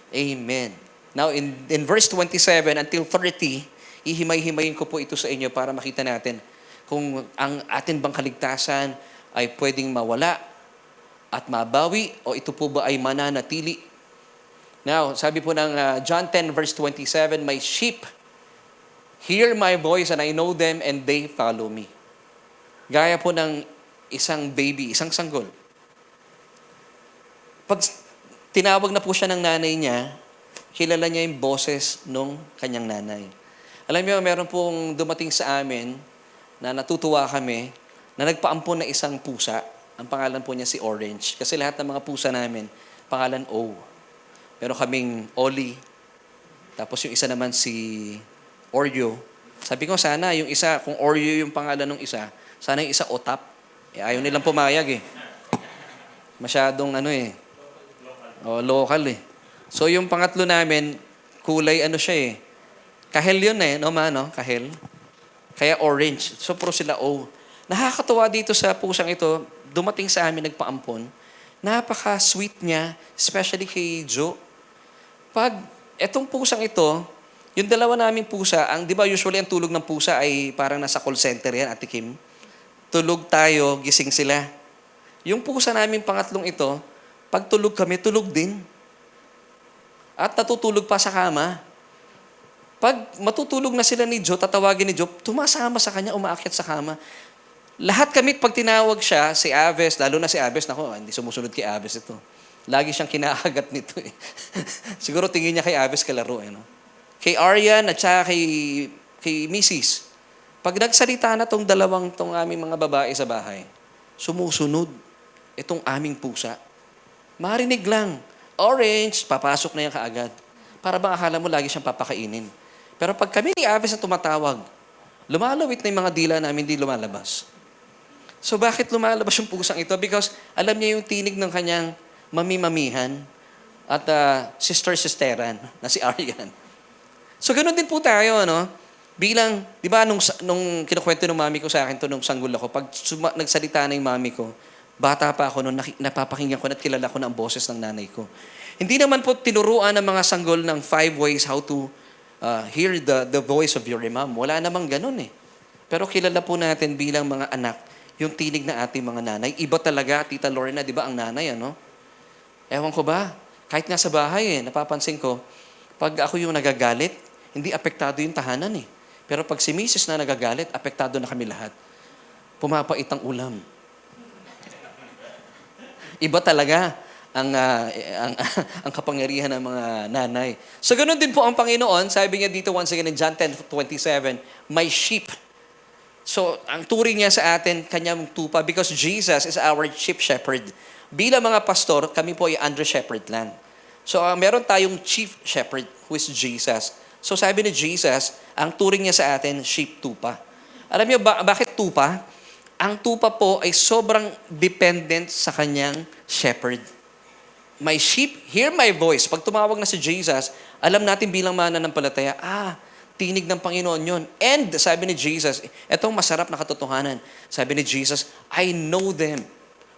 Amen. Now, in verse 27 until 30, ihimay-himayin ko po ito sa inyo para makita natin kung ang atin bang kaligtasan ay pwedeng mawala at mabawi o ito po ba ay mananatili. Now, sabi po ng John 10 verse 27, my sheep hear my voice and I know them and they follow me. Gaya po ng isang baby, isang sanggol. Pag tinawag na po siya ng nanay niya, kilala niya yung boses nung kanyang nanay. Alam niyo, meron pong dumating sa amin na natutuwa kami na nagpaampon na isang pusa. Ang pangalan po niya si Orange. Kasi lahat ng mga pusa namin, pangalan O. Meron kaming Oli. Tapos yung isa naman si Oreo. Sabi ko, sana yung isa, kung Oreo yung pangalan ng isa, sana yung isa Otap. Ayaw nilang pumayag Masyadong local So yung pangatlo namin, kulay siya Kahel yun no Kahel. Kaya orange. So puro sila O. Nakakatuwa dito sa pusang ito, dumating sa amin nagpaampon. Napaka-sweet niya, especially kay Joe. Pag etong pusang ito, yung dalawa naming pusa, di ba usually ang tulog ng pusa ay parang nasa call center yan, Ate Kim? Tulog tayo, gising sila. Yung pusa namin pangatlong ito, pag tulog kami, tulog din. At natutulog pa sa kama. Pag matutulog na sila ni Joe, tatawagin ni Joe, tumasama sa kanya, umaakyat sa kama. Lahat kami, pag tinawag siya, si Aves, lalo na si Aves, hindi sumusunod kay Aves ito. Lagi siyang kinakagat nito Siguro tingin niya kay Aves kalaro Kay Arian at saka kay Mrs. Pag nagsalita na tong aming mga babae sa bahay, sumusunod itong aming pusa. Marinig lang, Orange, papasok na yan kaagad. Para bang akala mo lagi siyang papakainin. Pero pag kami ni Aves na tumatawag, lumalawit na yung mga dila namin, hindi lumalabas. So bakit lumalabas yung pusang ito? Because alam niya yung tinig ng kanyang mami-mamihan at sister-sisteran na si Arian. So ganoon din po tayo, Bilang, di ba, nung kinukwento ng mami ko sa akin nung sanggol ako, pag nagsalita na yung mami ko, bata pa ako nung napapakinggan ko at kilala ko na ang boses ng nanay ko. Hindi naman po tinuruan ng mga sanggol ng 5 ways how to hear the voice of your imam. Wala namang ganun Pero kilala po natin bilang mga anak, yung tinig na ating mga nanay. Iba talaga, Tita Lorna, di ba, ang nanay, Ewan ko ba, kahit nga sa bahay, napapansin ko, pag ako yung nagagalit, hindi apektado yung tahanan Pero pag si Mrs. na nagagalit, apektado na kami lahat. Pumapait ang ulam. Iba talaga ang kapangyarihan ng mga nanay. So ganoon din po ang Panginoon. Sabi niya dito once again in John 10:27, my sheep. So ang turing niya sa atin, kanyang tupa, because Jesus is our chief shepherd. Bilang mga pastor, kami po ay under shepherd lang. So meron tayong chief shepherd who is Jesus. So sabi ni Jesus, ang turing niya sa atin, sheep tupa. Alam niyo bakit tupa? Ang tupa po ay sobrang dependent sa kanyang shepherd. My sheep, hear my voice. Pag tumawag na si Jesus, alam natin bilang mananampalataya, tinig ng Panginoon yun. And sabi ni Jesus, etong masarap na katotohanan. Sabi ni Jesus, I know them.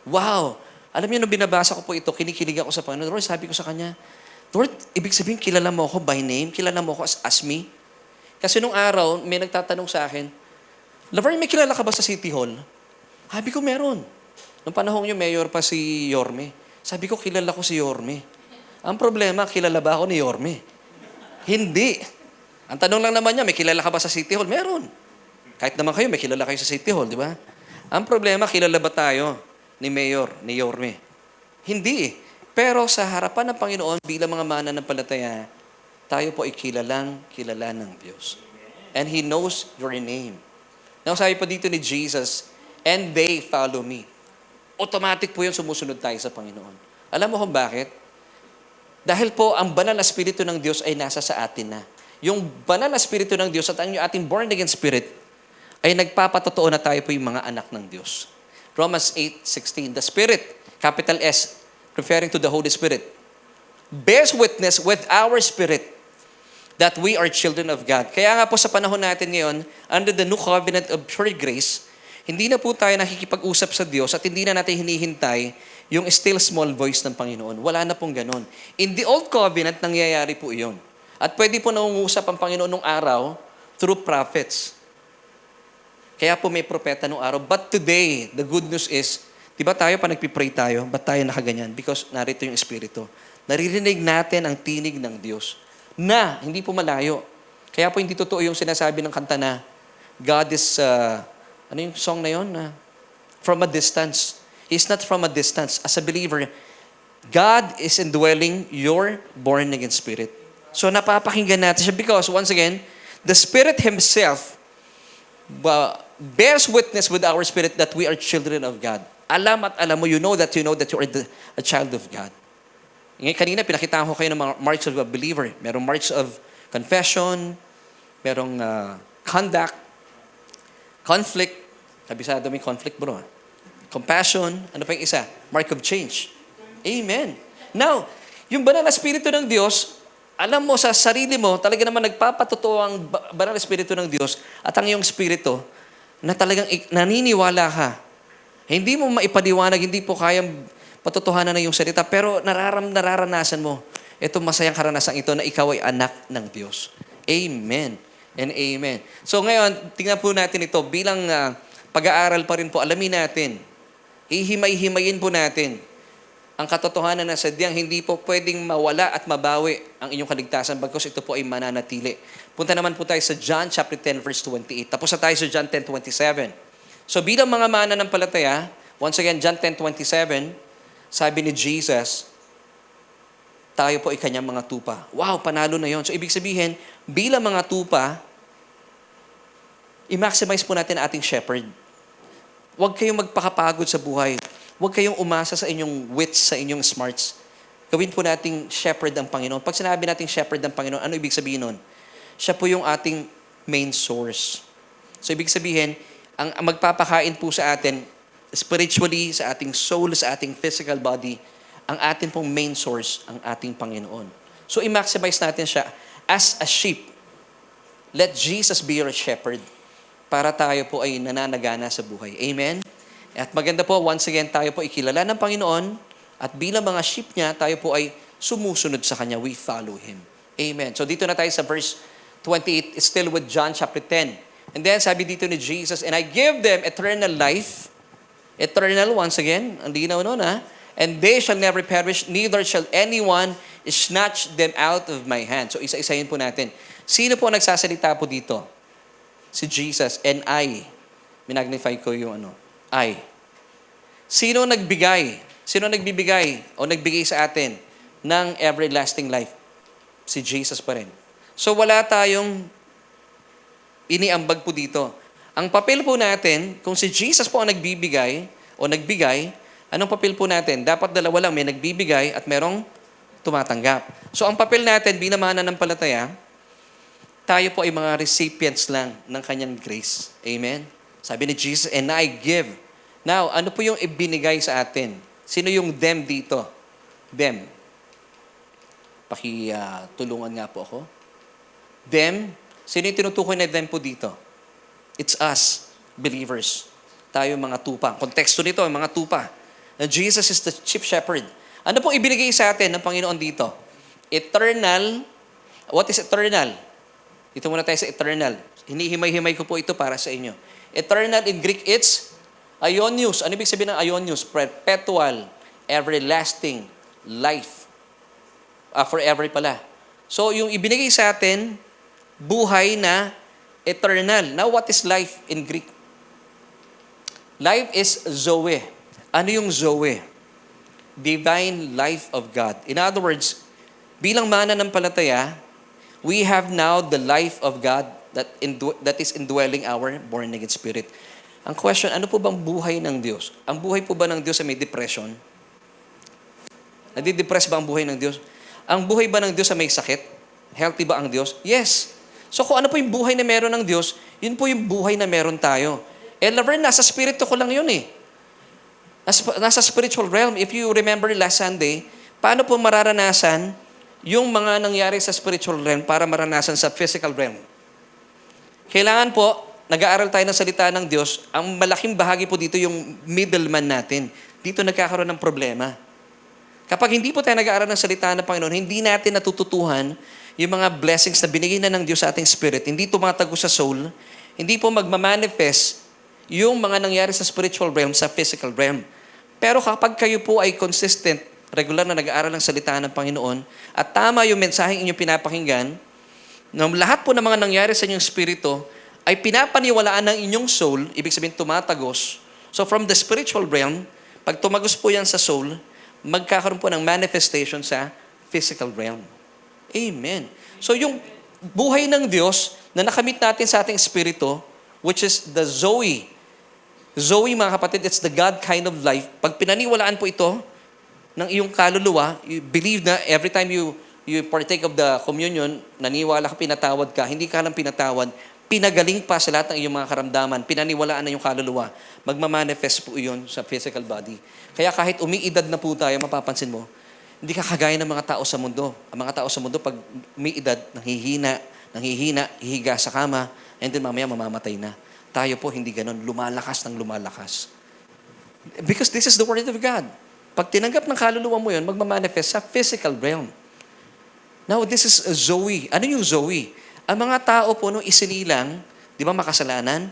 Wow! Alam niyo, nung binabasa ko po ito, kinikilig ako sa Panginoon. Lord, sabi ko sa Kanya, Lord, ibig sabihin, kilala mo ako by name? Kilala mo ako as me? Kasi nung araw, may nagtatanong sa akin, Laverne, may kilala ka ba sa City Hall? Sabi ko, meron. Nung panahon niyo, mayor pa si Yorme. Sabi ko, kilala ko si Yorme. Ang problema, kilala ba ako ni Yorme? Hindi. Ang tanong lang naman niya, may kilala ka ba sa City Hall? Meron. Kahit naman kayo, may kilala kayo sa City Hall, di ba? Ang problema, kilala ba tayo ni Mayor, ni Yorme? Hindi. Pero sa harapan ng Panginoon, bilang mga mananampalataya, tayo po ay kilala ng Diyos. And He knows your name. Now, sabi pa dito ni Jesus, and they follow me. Automatic po yun, sumusunod tayo sa Panginoon. Alam mo kung bakit? Dahil po, ang banal na Espiritu ng Diyos ay nasa sa atin na. Yung banal na Espiritu ng Diyos at ang ating born-again spirit ay nagpapatotoo na tayo po yung mga anak ng Diyos. Romans 8:16, the Spirit, capital S, referring to the Holy Spirit, bears witness with our spirit that we are children of God. Kaya nga po sa panahon natin ngayon, under the new covenant of pure grace, hindi na po tayo nakikipag-usap sa Diyos at hindi na natin hinihintay yung still small voice ng Panginoon. Wala na pong ganon. In the old covenant, nangyayari po iyon. At pwede po nangungusap ang Panginoon nung araw through prophets. Kaya po may propeta nung araw. But today, the good news is, di ba tayo pa nagpipray tayo? Ba't tayo nakaganyan? Because narito yung Espiritu. Naririnig natin ang tinig ng Diyos na hindi po malayo. Kaya po hindi totoo yung sinasabi ng kanta na God is, ano yung song na yun? From a distance. He's not from a distance. As a believer, God is indwelling your born-again spirit. So napapakinggan natin siya because, once again, the Spirit Himself bears witness with our spirit that we are children of God. Alam at alam mo, you know that you are a child of God. Ngayon, kanina, pinakitaan ko kayo ng mga marks of a believer. Merong marks of confession, merong conduct, conflict. Kabisado may conflict, bro. Compassion. Ano pa yung isa? Mark of change. Amen. Now, yung banal na Espiritu ng Diyos, alam mo sa sarili mo, talaga naman nagpapatotoo ang banal na Espiritu ng Diyos at ang iyong Espiritu na talagang naniniwala ka. Hindi mo maipaliwanag, hindi po kayang patotohanan na yung salita, pero nararanasan mo itong masayang karanasan ito na ikaw ay anak ng Diyos. Amen and amen. So ngayon, tingnan po natin ito bilang pag-aaral pa rin po, alamin natin, ihimay-himayin po natin ang katotohanan na sadyang hindi po pwedeng mawala at mabawi ang inyong kaligtasan bagkus ito po ay mananatili. Punta naman po tayo sa John chapter 10 verse 28. Tapos na tayo sa John 10:27. So bilang mga mananampalataya, once again, John 10:27, sabi ni Jesus, tayo po ay kanyang mga tupa. Wow, panalo na yon. So ibig sabihin, bilang mga tupa, i-maximize po natin ating shepherd. Huwag kayong magpakapagod sa buhay. Huwag kayong umasa sa inyong wits, sa inyong smarts. Gawin po nating shepherd ang Panginoon. Pag sinabi nating shepherd ang Panginoon, ano ibig sabihin nun? Siya po yung ating main source. So ibig sabihin, ang magpapakain po sa atin, spiritually, sa ating soul, sa ating physical body, ang atin pong main source, ang ating Panginoon. So i-maximize natin siya as a sheep. Let Jesus be your shepherd para tayo po ay nananagana sa buhay. Amen? At maganda po, once again, tayo po ikilala ng Panginoon at bilang mga sheep niya, tayo po ay sumusunod sa Kanya. We follow Him. Amen. So dito na tayo sa verse 28, it's still with John chapter 10. And then sabi dito ni Jesus, and I give them eternal life. Eternal, once again, ang linaw nun and they shall never perish, neither shall anyone snatch them out of my hand. So isa-isahin po natin. Sino po nagsasalita po dito? Si Jesus. And I. Minagnify ko yung I. Sino nagbigay? Sino nagbibigay o nagbigay sa atin ng everlasting life? Si Jesus pa rin. So wala tayong iniambag po dito. Ang papel po natin, kung si Jesus po ang nagbibigay o nagbigay, anong papel po natin? Dapat dalawa lang, may nagbibigay at merong tumatanggap. So ang papel natin bilang mananampalataya, tayo po ay mga recipients lang ng kanyang grace. Amen? Sabi ni Jesus, and I give. Now, ano po yung ibinigay sa atin? Sino yung them dito? Them. Pakitulungan nga po ako. Them. Sino yung tinutukoy na them po dito? It's us, believers. Tayo mga tupa. Konteksto nito, mga tupa. Na Jesus is the chief shepherd. Ano pong ibinigay sa atin ng Panginoon dito? Eternal. What is eternal? Dito muna tayo sa eternal. Hinihimay-himay ko po ito para sa inyo. Eternal in Greek, it's aionios. Ano ibig sabihin ng aionios? Perpetual, everlasting, life. Forever pala. So, yung ibinigay sa atin, buhay na eternal. Now, what is life in Greek? Life is Zoe. Ano yung Zoe? Divine life of God. In other words, bilang mananampalataya, we have now the life of God that is indwelling our born-again spirit. Ang question, ano po bang buhay ng Diyos? Ang buhay po ba ng Diyos ay may depression? Nadidepress ba ang buhay ng Diyos? Ang buhay ba ng Diyos ay may sakit? Healthy ba ang Diyos? Yes. So kung ano po yung buhay na meron ng Diyos, yun po yung buhay na meron tayo. Laverne, nasa spirito ko lang yun eh. Nasa spiritual realm. If you remember last Sunday, paano po mararanasan yung mga nangyari sa spiritual realm para maranasan sa physical realm? Kailangan po, nag-aaral tayo ng salita ng Diyos, ang malaking bahagi po dito yung middleman natin. Dito nagkakaroon ng problema. Kapag hindi po tayo nag-aaral ng salita ng Panginoon, hindi natin natututuhan yung mga blessings na binigay na ng Diyos sa ating spirit. Hindi tumatago sa soul. Hindi po magmamanifest yung mga nangyari sa spiritual realm, sa physical realm. Pero kapag kayo po ay consistent, regular na nag-aaral ng salita ng Panginoon, at tama yung mensaheng inyong pinapakinggan, na lahat po ng mga nangyari sa inyong spirito ay pinapaniwalaan ng inyong soul, ibig sabihin tumatagos. So from the spiritual realm, pag tumagos po yan sa soul, magkakaroon po ng manifestation sa physical realm. Amen. So yung buhay ng Diyos na nakamit natin sa ating espiritu, which is the Zoe. Zoe, mga kapatid, it's the God kind of life. Pag pinaniwalaan po ito ng iyong kaluluwa, you believe na every time you partake of the communion, naniwala ka, pinatawad ka, hindi ka lang pinatawad, pinagaling pa sa lahat ng iyong mga karamdaman, pinaniwalaan na yung kaluluwa, magmamanifest po yun sa physical body. Kaya kahit umiidad na po tayo, mapapansin mo, hindi ka kagaya ng mga tao sa mundo. Ang mga tao sa mundo, pag umiidad, nanghihina, hihiga sa kama, and then mamaya mamamatay na. Tayo po, hindi ganun. Lumalakas ng lumalakas. Because this is the Word of God. Pag tinanggap ng kaluluwa mo yun, magmamanifest sa physical realm. Now, this is a Zoe. Ano yung Zoe? Ang mga tao po nung isinilang, di ba makasalanan?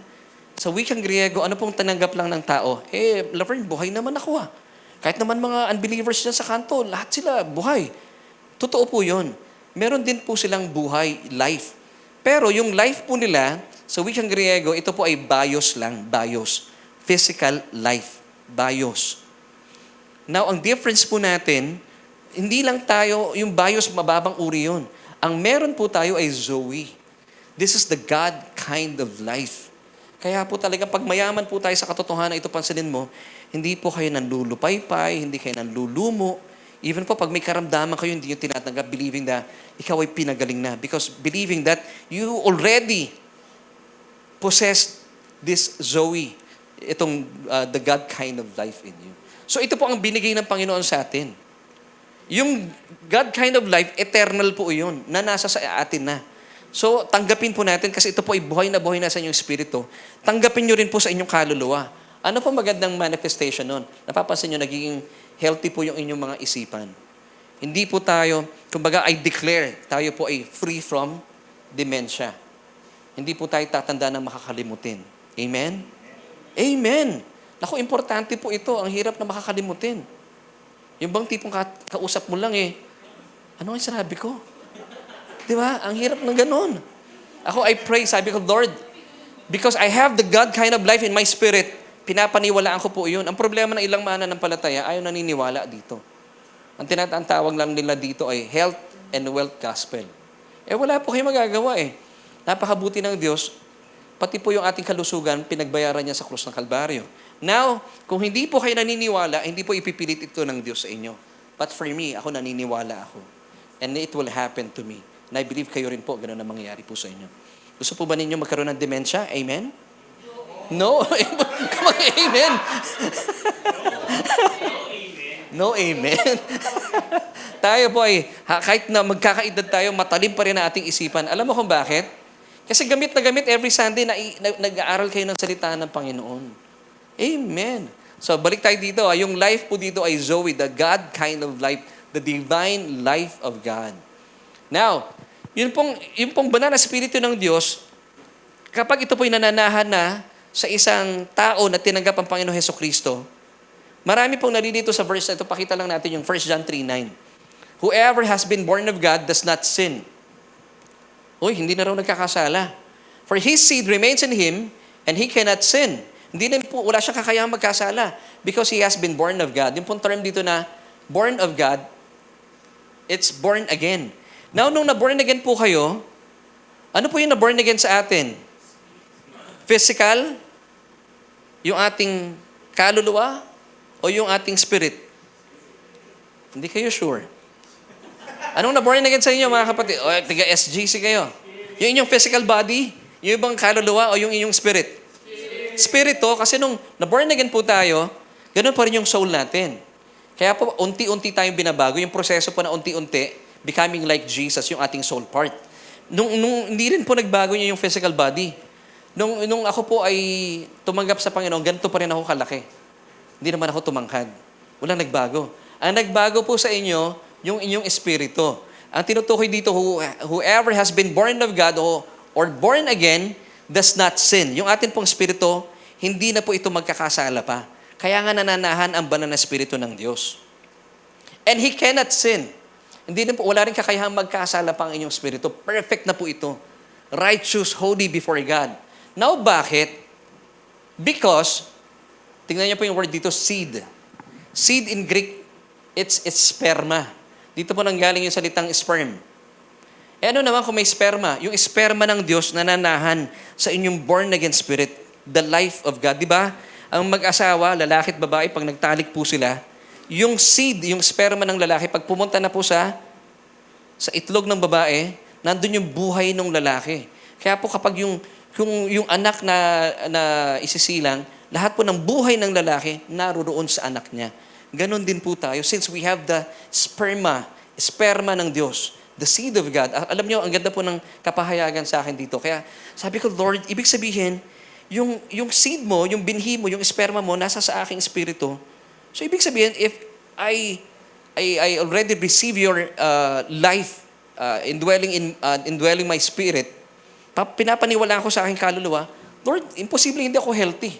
Sa wikang Griego, ano pong tananggap lang ng tao? Laverne, buhay naman ako ah. Kahit naman mga unbelievers dyan sa kanto, lahat sila buhay. Totoo po yun. Meron din po silang buhay, life. Pero yung life po nila, sa wikang Griego, ito po ay bios lang, bios. Physical life, bios. Now, ang difference po natin, hindi lang tayo, yung bios, mababang uri yun. Ang meron po tayo ay Zoe. This is the God kind of life. Kaya po talaga, pag mayaman po tayo sa katotohanan, ito pansinin mo, hindi po kayo nanlulupaypay, hindi kayo nanlulumo. Even po, pag may karamdaman kayo, hindi yung tinatanggap, believing na ikaw ay pinagaling na. Because believing that you already possess this Zoe, itong the God kind of life in you. So ito po ang binigay ng Panginoon sa atin. Yung God kind of life, eternal po yun, na nasa sa atin na. So, tanggapin po natin kasi ito po ay buhay na sa inyong espiritu. Tanggapin nyo rin po sa inyong kaluluwa. Ano po magandang manifestation nun? Napapansin nyo, nagiging healthy po yung inyong mga isipan. Hindi po tayo, kumbaga, I declare, tayo po ay free from dementia. Hindi po tayo tatanda ng makakalimutin. Amen? Amen! Naku, importante po ito. Ang hirap na makakalimutin. Yung bang tipong kausap mo lang ano ang sinabi ko? Di ba? Ang hirap ng ganun. Ako, I pray, sabi ko, Lord, because I have the God kind of life in my spirit, pinapaniwalaan ko po yun. Ang problema ng ilang mananampalataya, ayaw naniniwala dito. Ang tawag lang nila dito ay health and wealth gospel. Wala po kayo magagawa Napakabuti ng Diyos, pati po yung ating kalusugan, pinagbayaran niya sa krus ng Kalbaryo. Now, kung hindi po kayo naniniwala, hindi po ipipilit ito ng Diyos sa inyo. But for me, ako naniniwala ako. And it will happen to me. And I believe kayo rin po, ganun ang mangyayari po sa inyo. Gusto po ba ninyo magkaroon ng dementia? Amen? No? Amen? No, amen. Tayo po ay, kahit na magkakaedad tayo, matalim pa rin ang ating isipan. Alam mo kung bakit? Kasi gamit na gamit every Sunday na nag-aaral kayo ng salita ng Panginoon. Amen. So, balik tayo dito. Yung life po dito ay Zoe, the God kind of life, the divine life of God. Now, yun pong banal na Espiritu ng Diyos, kapag ito po'y nananahan na sa isang tao na tinanggap ang Panginoon Hesukristo, marami pong nalilito sa verse na ito. Pakita lang natin yung 1 John 3:9. Whoever has been born of God does not sin. Uy, hindi na raw nagkakasala. For his seed remains in him, and he cannot sin. Hindi na po, wala siyang kakayahang magkasala because he has been born of God. Yung pong term dito na born of God, it's born again. Now, nung na-born again po kayo, ano po yung na-born again sa atin? Physical? Yung ating kaluluwa? O yung ating spirit? Hindi kayo sure. Anong na-born again sa inyo, mga kapatid? O, tiga-SGC kayo. Yung inyong physical body? Yung ibang kaluluwa o yung inyong spirit? Spirit to, kasi nung na-born again po tayo, ganun pa rin yung soul natin. Kaya po, unti-unti tayong binabago. Yung proseso po na unti-unti, becoming like Jesus, yung ating soul part. Nung hindi rin po nagbago niya yung physical body. Nung ako po ay tumanggap sa Panginoon, ganito pa rin ako kalaki. Hindi naman ako tumangkad. Walang nagbago. Ang nagbago po sa inyo, yung inyong espiritu. Ang tinutukoy dito, whoever has been born of God or born again, does not sin. Yung atin pong espiritu, hindi na po ito magkakasala pa. Kaya nga nananahan ang banal na espiritu ng Diyos. And he cannot sin. Hindi na po, wala rin kakayahang magkasala pa ang inyong espiritu. Perfect na po ito. Righteous, holy before God. Now, bakit? Because, tingnan niyo po yung word dito, seed. Seed in Greek, It's sperma. Dito po nanggaling yung salitang sperm. Eh ano naman kung may sperma? Yung sperma ng Diyos nananahan sa inyong born-again spirit, the life of God. Di ba? Ang mag-asawa, lalaki at babae, pag nagtalik po sila, yung seed, yung sperma ng lalaki, pag pumunta na po sa itlog ng babae, nandun yung buhay ng lalaki. Kaya po kapag yung anak na isisilang, lahat po ng buhay ng lalaki naroon sa anak niya. Ganon din po tayo. Since we have the sperma ng Diyos, the seed of God. Alam niyo, ang ganda po ng kapahayagan sa akin dito. Kaya sabi ko, Lord, ibig sabihin, yung seed mo, yung binhi mo, yung sperma mo, nasa sa aking espiritu. So ibig sabihin, if I already receive your life indwelling my spirit, pinapaniwalaan ko sa aking kaluluwa, Lord, imposible hindi ako healthy.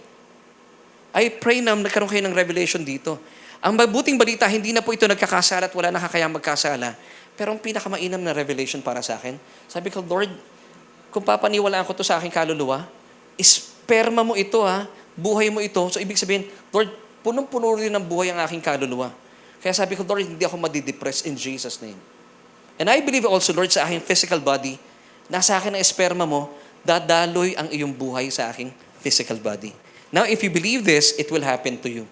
I pray na nagkaroon kayo ng revelation dito. Ang mabuting balita, hindi na po ito nagkakasala at wala na kakayang magkasala. Pero ang pinakamainam na revelation para sa akin, sabi ko, Lord, kung papaniwalaan ko to sa aking kaluluwa, sperma mo ito buhay mo ito. So ibig sabihin, Lord, punong-puno rin ng buhay ang aking kaluluwa. Kaya sabi ko, Lord, hindi ako madidepress in Jesus' name. And I believe also, Lord, sa aking physical body, nasa akin ang sperma mo, dadaloy ang iyong buhay sa aking physical body. Now, if you believe this, it will happen to you.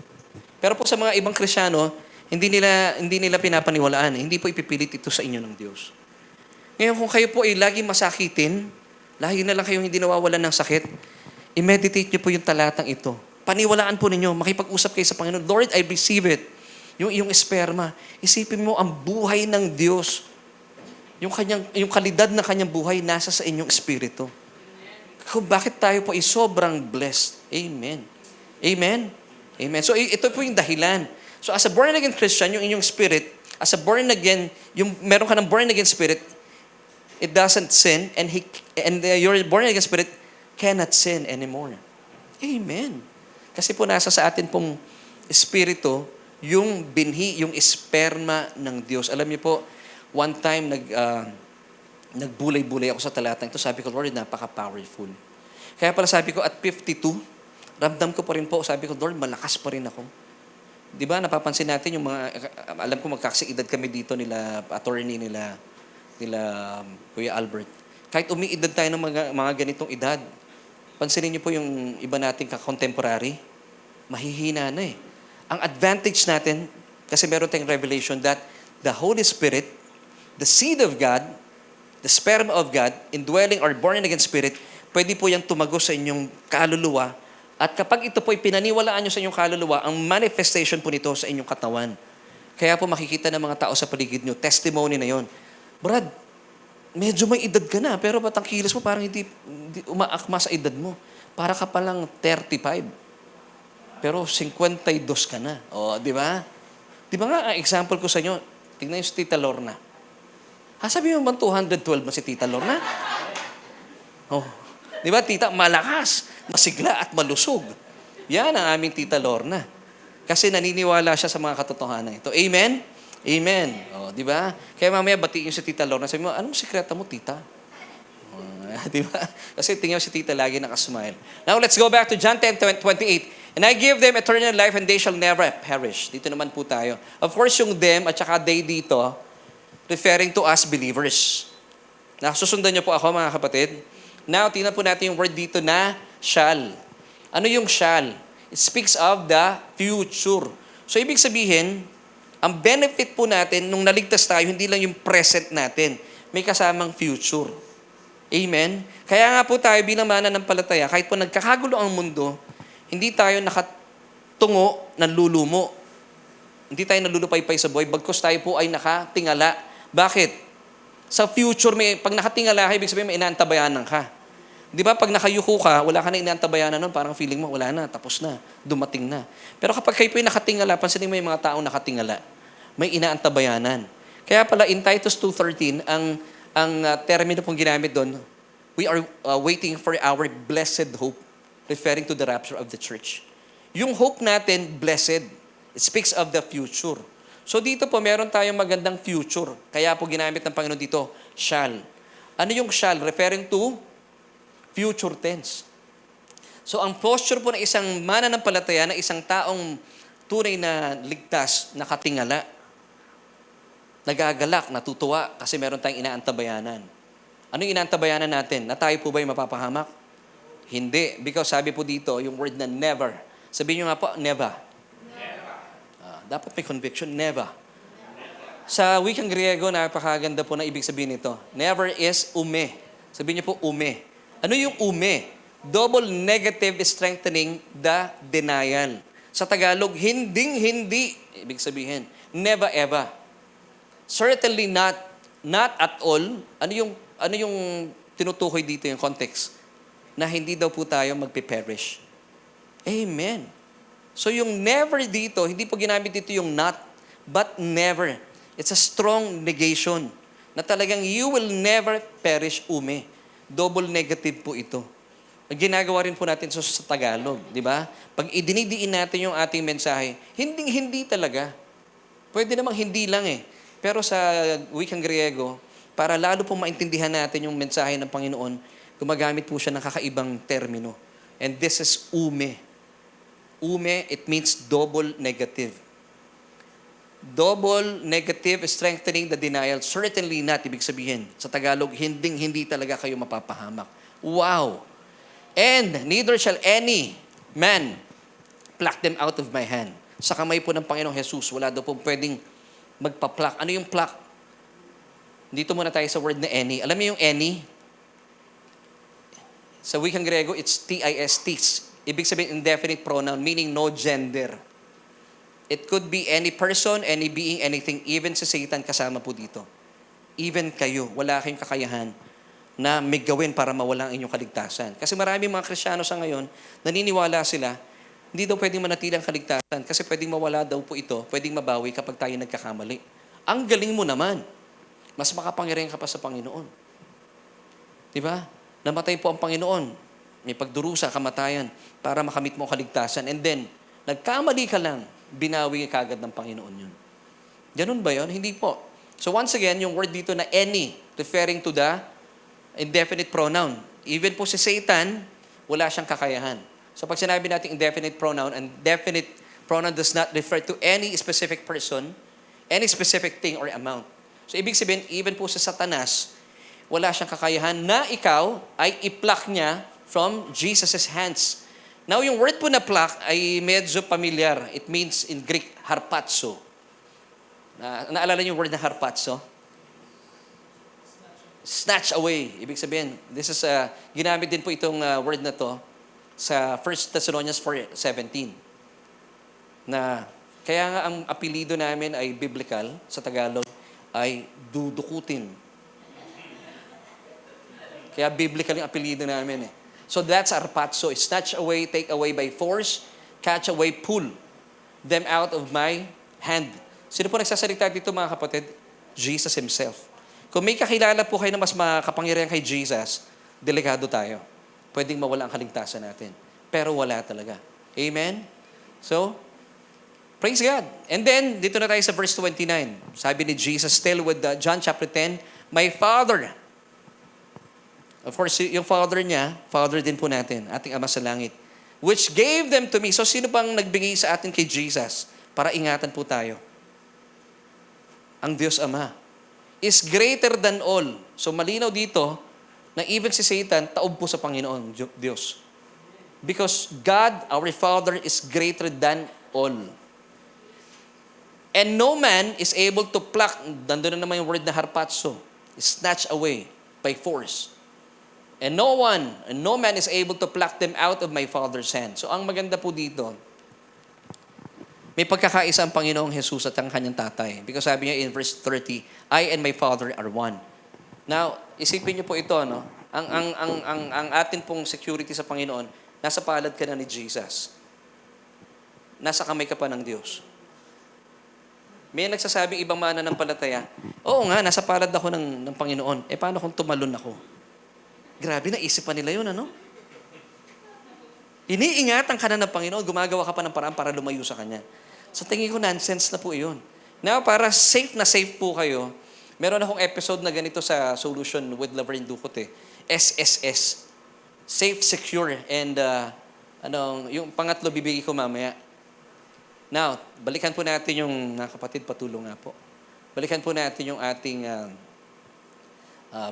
Pero po sa mga ibang Kristyano, hindi nila pinapaniwalaan. Hindi po ipipilit ito sa inyo ng Diyos. Ngayon, kung kayo po ay lagi masakitin, lagi na lang kayong hindi nawawalan ng sakit, i-meditate niyo po yung talatang ito. Paniwalaan po ninyo, makipag-usap kayo sa Panginoon, Lord, I receive it. Yung sperma. Isipin mo, ang buhay ng Diyos, yung kalidad ng kanyang buhay, nasa sa inyong espiritu. Kung bakit tayo po ay sobrang blessed. Amen. Amen. Amen. So, ito po yung dahilan. So as a born-again Christian, yung inyong spirit, as a born-again, yung meron ka ng born-again spirit, it doesn't sin, and your born-again spirit cannot sin anymore. Amen. Kasi po nasa sa atin pong espiritu, yung binhi, yung sperma ng Diyos. Alam niyo po, one time nagbulay-bulay ako sa talatang ito. Sabi ko, Lord, napaka-powerful. Kaya pala sabi ko, at 52, ramdam ko pa rin po, sabi ko, Lord, malakas pa rin ako. Di ba, napapansin natin yung mga, alam ko magkakasidad kami dito nila, attorney nila Kuya Albert. Kahit umiidad tayo ng mga ganitong edad, pansinin niyo po yung iba nating contemporary, mahihina na eh. Ang advantage natin, kasi meron tayong revelation that the Holy Spirit, the seed of God, the sperm of God, indwelling or born-again spirit, pwede po yung tumagos sa inyong kaluluwa. At kapag ito po ay pinaniwalaan nyo sa inyong kaluluwa, ang manifestation po nito sa inyong katawan. Kaya po makikita ng mga tao sa paligid nyo, testimony na yon. Brad, medyo may edad ka na, pero ba't ang kilos mo parang hindi umaakma sa edad mo? Para ka palang 35. Pero 52 ka na. O, di ba? Di ba nga, ang example ko sa inyo, tignan yung si Tita Lorna. Sabi mo bang 212 mo si Tita Lorna? Oh, di ba, tita, malakas, masigla at malusog. Yan ang aming Tita Lorna. Kasi naniniwala siya sa mga katotohanan ito. Amen? Amen. O, di ba? Kaya mamaya batiin si Tita Lorna. Sabi mo, anong sikreto mo, tita? Di ba? Kasi tingnan si tita lagi nakasmile. Now, let's go back to John 10:28. And I give them eternal life and they shall never perish. Dito naman po tayo. Of course, yung them at saka they dito, referring to us believers. Nasusundan niyo po ako, mga kapatid. Now, tingnan po natin yung word dito na shall. Ano yung shall? It speaks of the future. So, ibig sabihin, ang benefit po natin nung naligtas tayo, hindi lang yung present natin. May kasamang future. Amen? Kaya nga po tayo bilang mananampalataya, kahit po nagkakagulo ang mundo, hindi tayo nakatungo ng lulumo. Hindi tayo nalulupaypay sa buhay, bagkus tayo po ay nakatingala. Bakit? Sa future, pag nakatingala ka, ibig sabihin may inaantabayanan ka. Di ba, pag nakayuko ka, wala ka na inaantabayanan nun, parang feeling mo, wala na, tapos na, dumating na. Pero kapag kayo po ay nakatingala, pansinin mo yung mga taong nakatingala, may inaantabayanan. Kaya pala, in Titus 2:13, ang termino pong ginamit doon, we are waiting for our blessed hope, referring to the rapture of the church. Yung hope natin, blessed. It speaks of the future. So dito po, meron tayong magandang future. Kaya po ginamit ng Panginoon dito, shall. Ano yung shall? Referring to future tense. So ang posture po ng isang mananampalataya, na isang taong tunay na ligtas, nakatingala. nagagalak, natutuwa kasi meron tayong inaantabayanan. Ano yung inaantabayanan natin? Na tayo po ba yung mapapahamak? Hindi. Because sabi po dito, yung word na never. Sabihin nyo nga po, never. Dapat may conviction, never. Sa wikang Griego, napakaganda po na ibig sabihin nito. Never is ume. Sabihin niyo po, ume. Ano yung ume? Double negative strengthening the denial. Sa Tagalog, hinding-hindi. Ibig sabihin, never ever. Certainly not. Not at all. Ano yung tinutukoy dito yung context? Na hindi daw po tayo magpe-perish. Amen. So yung never dito, hindi po ginamit dito yung not, but never. It's a strong negation na talagang you will never perish, ume. Double negative po ito. Ginagawa rin po natin sa Tagalog, di ba? Pag idinidiin natin yung ating mensahe, hindi talaga. Pwede namang hindi lang eh. Pero sa wikang Griego, para lalo pong maintindihan natin yung mensahe ng Panginoon, gumagamit po siya ng kakaibang termino. And this is ume. Ume, it means double negative. Double negative strengthening the denial. Certainly not, ibig sabihin. Sa Tagalog, hindi talaga kayo mapapahamak. Wow! And neither shall any man pluck them out of my hand. Sa kamay po ng Panginoong Jesus, wala daw po pwedeng magpa-pluck. Ano yung pluck? Dito muna tayo sa word na any. Alam mo yung any? Sa wikang Grego, it's T-I-S-T. Ibig sabihin, indefinite pronoun, meaning no gender. It could be any person, any being, anything. Even si Satan kasama po dito. Even kayo, wala kayong kakayahan na may gawin para mawala ang inyong kaligtasan. Kasi maraming mga Kristiyano sa ngayon, naniniwala sila, hindi daw pwedeng manatili ang kaligtasan kasi pwedeng mawala daw po ito, pwedeng mabawi kapag tayo nagkakamali. Ang galing mo naman. Mas makapangyarihan ka pa sa Panginoon. Diba? Namatay po ang Panginoon. May pagdurusa, kamatayan, para makamit mo ang kaligtasan. And then, nagkamali ka lang, binawi ka agad ng Panginoon yun. Ganun ba yun? Hindi po. So once again, yung word dito na any, referring to the indefinite pronoun. Even po si Satan, wala siyang kakayahan. So pag sinabi natin indefinite pronoun, and definite pronoun does not refer to any specific person, any specific thing or amount. So ibig sabihin, even po sa Satanas, wala siyang kakayahan na ikaw ay i-pluck niya from Jesus' hands. Now, yung word po na pluck ay medyo familiar. It means in Greek, harpazo. Naalala niyo yung word na harpazo? Snatch away. Ibig sabihin, this is ginamit din po itong word na to sa 1 Thessalonians 4:17. Na kaya nga ang apelido namin ay biblical sa Tagalog ay dudukutin. Kaya biblical yung apelido namin eh. So that's harpazo. It's snatch away, take away by force, catch away, pull them out of my hand. Sino po nagsasalita dito mga kapatid? Jesus Himself. Kung may kakilala po kayo na mas makapangyarihan kay Jesus, delikado tayo. Pwedeng mawala ang kaligtasan natin. Pero wala talaga. Amen? So, praise God. And then, dito na tayo sa verse 29. Sabi ni Jesus still with John chapter 10, my Father. Of course, yung Father niya, Father din po natin, ating Ama sa langit, which gave them to me. So, sino bang nagbigay sa atin kay Jesus para ingatan po tayo? Ang Diyos Ama is greater than all. So, malinaw dito na even si Satan, taob po sa Panginoon Diyos. Because God, our Father, is greater than all. And no man is able to pluck, nandun na naman yung word na harpazo, snatch away by force. And no man is able to pluck them out of my Father's hand. So ang maganda po dito, may pagkakaisa ang Panginoong Jesus at ang kanyang tatay. Because sabi niya in verse 30, I and my Father are one. Now, isipin niyo po ito, no? Ang atin pong security sa Panginoon, nasa palad ka na ni Jesus. Nasa kamay ka pa ng Diyos. May nagsasabing ibang mananampalataya, oo nga, nasa palad ako ng Panginoon. Eh paano kung tumalon ako? Grabe, naisip pa nila yun, ano? Iniingatan ka na ng Panginoon, gumagawa ka pa ng paraan para lumayo sa Kanya. So tingin ko, nonsense na po yun. Now, para safe na safe po kayo, meron akong episode na ganito sa Solution with Laverne Ducot eh. SSS. Safe, secure, and yung pangatlo bibigay ko mamaya. Now, balikan po natin yung mga kapatid, patulong nga po. Balikan po natin yung ating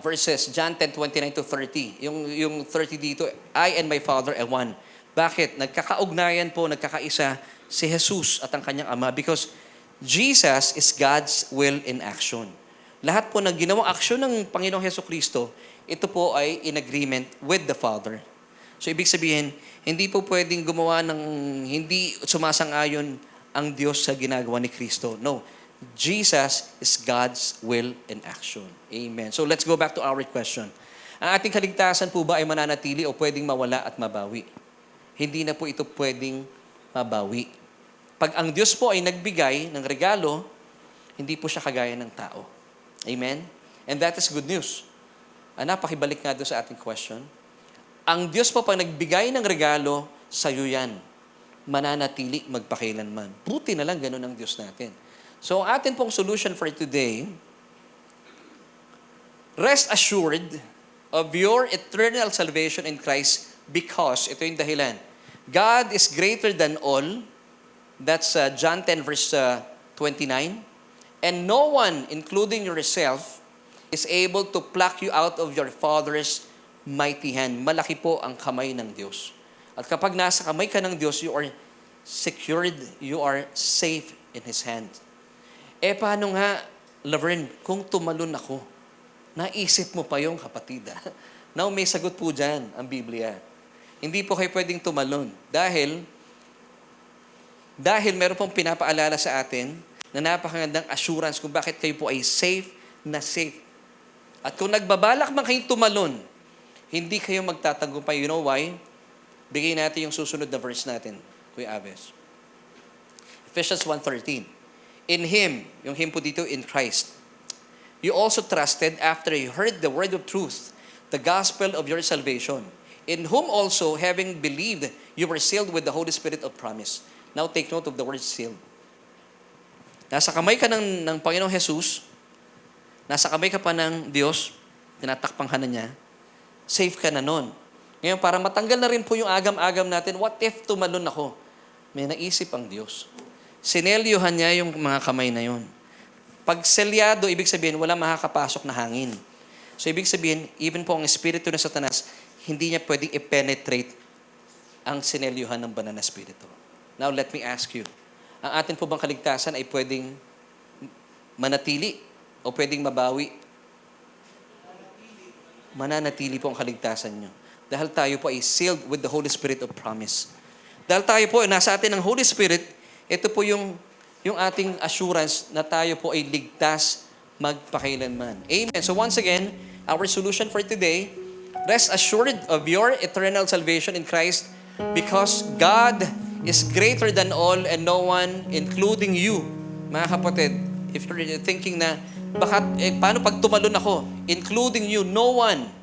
verses, John 10:29-30. Yung 30 dito, I and my Father are one. Bakit? Nagkakaugnayan po, nagkakaisa si Jesus at ang kanyang Ama because Jesus is God's will in action. Lahat po ng ginawang aksyon ng Panginoong Hesukristo, ito po ay in agreement with the Father. So ibig sabihin, hindi po pwedeng gumawa ng hindi sumasang-ayon ang Diyos sa ginagawa ni Kristo. No. Jesus is God's will in action. Amen. So let's go back to our question. Ang ating kaligtasan po ba ay mananatili o pwedeng mawala at mabawi? Hindi na po ito pwedeng mabawi. Pag ang Diyos po ay nagbigay ng regalo, hindi po siya kagaya ng tao. Amen? And that is good news. Napakibalik nga doon sa ating question. Ang Diyos po pag nagbigay ng regalo, sa'yo yan. Mananatili magpakailanman. Buti na lang ganun ang Diyos natin. So, ang atin pong solution for today, rest assured of your eternal salvation in Christ because, ito yung dahilan, God is greater than all. That's John 10 verse 29. And no one, including yourself, is able to pluck you out of your Father's mighty hand. Malaki po ang kamay ng Diyos. At kapag nasa kamay ka ng Diyos, you are secured, you are safe in His hand. Paano nga, Laverne, kung tumalon ako, naisip mo pa yung kapatid. Now, may sagot po dyan ang Biblia. Hindi po kayo pwedeng tumalon. Dahil meron pong pinapaalala sa atin na napakagandang assurance kung bakit kayo po ay safe na safe. At kung nagbabalak man kayong tumalon, hindi kayo magtatagumpay. You know why? Bigay natin yung susunod na verse natin, Kuya Aves. Ephesians 1:13. In Him, yung Him po dito, in Christ, you also trusted after you heard the word of truth, the gospel of your salvation, in whom also, having believed, you were sealed with the Holy Spirit of promise. Now take note of the word sealed. Nasa kamay ka ng Panginoong Jesus, nasa kamay ka pa ng Diyos, tinatakpang ka na niya, safe ka na nun. Ngayon, para matanggal na rin po yung agam-agam natin, what if tumalon ako? May naisip ang Diyos. Sinelyuhan niya yung mga kamay na yun. Pag selyado, ibig sabihin, wala makakapasok na hangin. So, ibig sabihin, even po ang espiritu ng Satanas, hindi niya pwedeng i-penetrate ang sinelyuhan ng banal na espiritu. Now, let me ask you, ang atin po bang kaligtasan ay pwedeng manatili o pwedeng mabawi? Mananatili po ang kaligtasan niyo. Dahil tayo po ay sealed with the Holy Spirit of promise. Dahil tayo po, nasa atin ang Holy Spirit, ito po yung ating assurance na tayo po ay ligtas magpakailanman. Amen. So once again, our solution for today, rest assured of your eternal salvation in Christ because God is greater than all and no one, including you. Mga kapatid, if you're thinking na, paano pag tumalon ako? Including you, no one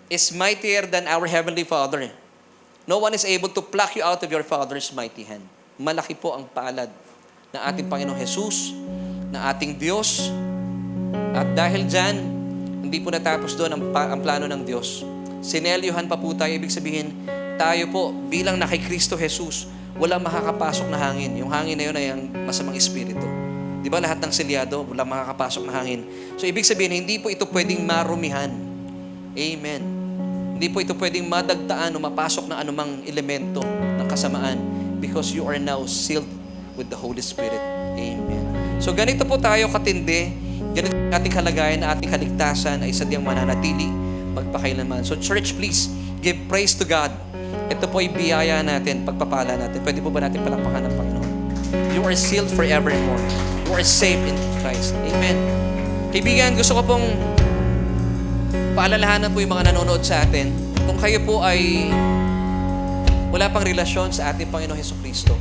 is mightier than our Heavenly Father. No one is able to pluck you out of your Father's mighty hand. Malaki po ang palad ng ating Panginoong Jesus, ng ating Diyos. At dahil dyan, hindi po natapos doon ang plano ng Diyos. Sinelyuhan pa po tayo, ibig sabihin, tayo po bilang na kay Kristo Jesus, walang makakapasok na hangin. Yung hangin na yun ay ang masamang espiritu. Di ba lahat ng selyado, walang makakapasok na hangin. So ibig sabihin, hindi po ito pwedeng marumihan. Amen. Hindi po ito pwedeng madagtaan o mapasok na anumang elemento ng kasamaan because you are now sealed with the Holy Spirit. Amen. So ganito po tayo katindi, ganito ating kalagayan, ating kaligtasan ay sadyang mananatili magpakailanman. So church, please, give praise to God. Ito po ay biyaya natin, pagpapala natin. Pwede po ba natin palakpakan ng Panginoon? You are sealed forevermore. You are safe in Christ. Amen. Kaibigan, gusto ko pong paalalahanan po yung mga nanonood sa atin. Kung kayo po ay wala pang relasyon sa ating Panginoong Hesukristo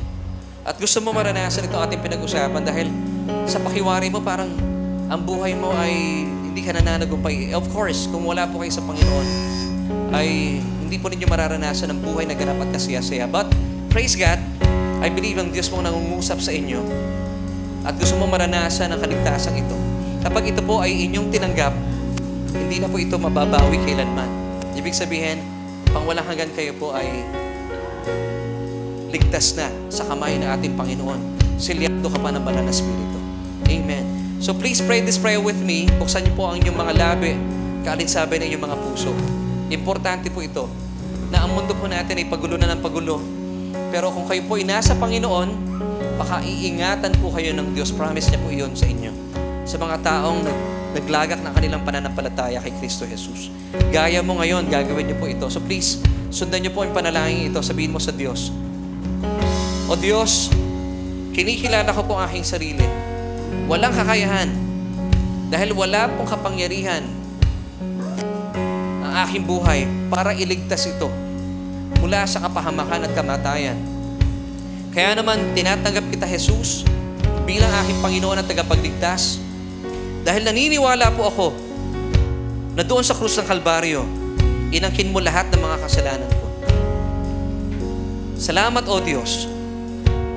at gusto mo maranasan ito ating pinag-usapan dahil sa pakiwari mo parang ang buhay mo ay hindi ka nananagumpay. Of course, kung wala po kayo sa Panginoon ay hindi po ninyo mararanasan ang buhay na ganap at kasaya-saya. But praise God, I believe ang Diyos po nangungusap sa inyo at gusto mo maranasan ang kaligtasan ito. Kapag ito po ay inyong tinanggap, hindi na po ito mababawi kailanman. Ibig sabihin, pang walang hanggan kayo po ay ligtas na sa kamay ng ating Panginoon. Selyado ka pa ng banal na espiritu. Amen. So please pray this prayer with me. Buksan niyo po ang inyong mga labi, kaalinsabi ng inyong mga puso. Importante po ito, na ang mundo po natin ay pagulo na ng pagulo. Pero kung kayo po ay nasa Panginoon, baka iingatan po kayo ng Diyos. Promise niya po iyon sa inyo. Sa mga taong naglagak ng kanilang pananampalataya kay Kristo Jesus. Gaya mo ngayon, gagawin niyo po ito. So please, sundan niyo po yung panalangin ito. Sabihin mo sa Diyos, O Diyos, kinikilala ko po ang aking sarili. Walang kakayahan. Dahil wala pong kapangyarihan ang aking buhay para iligtas ito mula sa kapahamakan at kamatayan. Kaya naman, tinatanggap kita, Jesus, bilang aking Panginoon at tagapagligtas. Dahil naniniwala po ako na doon sa krus ng Kalbaryo, inangkin mo lahat ng mga kasalanan ko. Salamat, O Diyos,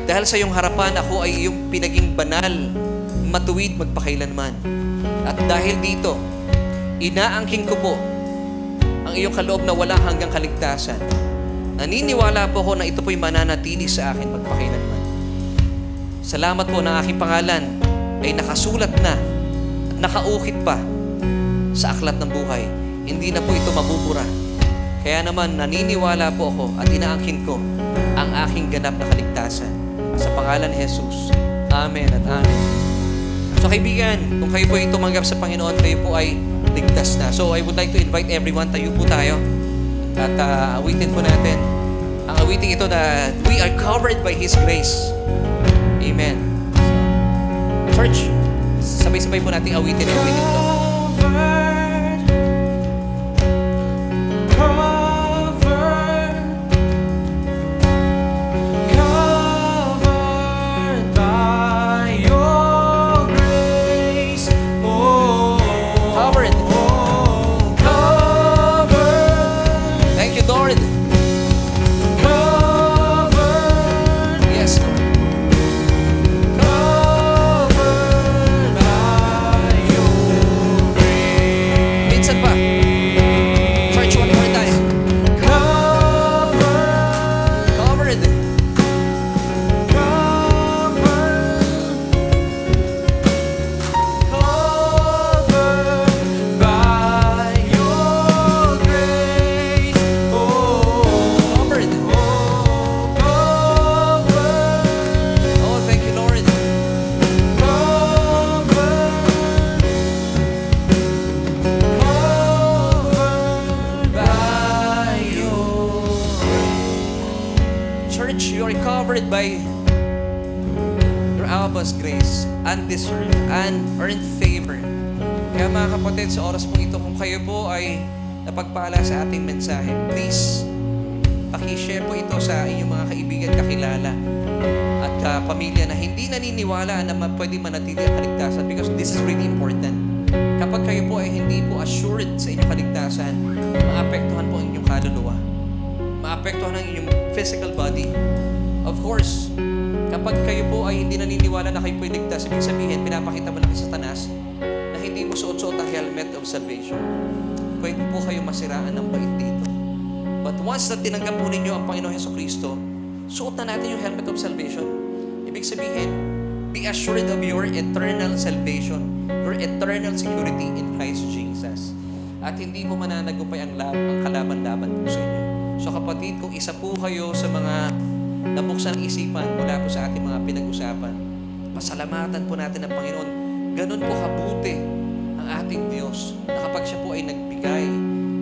dahil sa iyong harapan ako ay iyong pinaging banal, matuwid magpakailanman. At dahil dito, inaangkin ko po ang iyong kaloob na walang hanggang kaligtasan. Naniniwala po ako na ito po'y mananatili sa akin magpakailanman. Salamat po na aking pangalan ay nakasulat na at nakaukit pa sa aklat ng buhay. Hindi na po ito mabubura. Kaya naman naniniwala po ako at inaangkin ko ang aking ganap na kaligtasan. Sa pangalan ni Jesus. Amen at amen. So kaibigan, kung kayo po ay tumanggap sa Panginoon, kayo po ay ligtas na. So I would like to invite everyone, tayo po tayo. At awitin po natin. Ang awitin ito na we are covered by His grace. Amen. Church, sabay-sabay po natin awitin ang awitin ito. Covered by your Abba's grace, undeserved, unearned favor. Kaya mga kapatid, sa oras po ito, kung kayo po ay napagpala sa ating mensahe, please, pakishare po ito sa inyong mga kaibigan, kakilala, at kapamilya na hindi naniniwala na pwede manatili ang kaligtasan, because this is really important. Kapag kayo po ay hindi po assured sa inyong kaligtasan, maapektuhan po ang inyong kaluluwa. Maapektuhan ang inyong physical body. Of course, kapag kayo po ay hindi naniniwala na kayo po iligtas, ibig sabihin, pinapakita mo lang kay Satanas na hindi mo suot-suot ang helmet of salvation. Pwede po kayo masiraan ng bait dito. But once na tinanggap po ninyo ang Panginoon Jesucristo, suot na natin yung helmet of salvation. Ibig sabihin, be assured of your eternal salvation, your eternal security in Christ Jesus. At hindi mo mananagumpay ang kalaban-laban po sa inyo. So kapatid, kung isa po kayo sa mga nabuksan ang isipan mula po sa ating mga pinag-usapan, pasalamatan po natin ang Panginoon. Ganun po kabuti ang ating Diyos na kapag siya po ay nagbigay,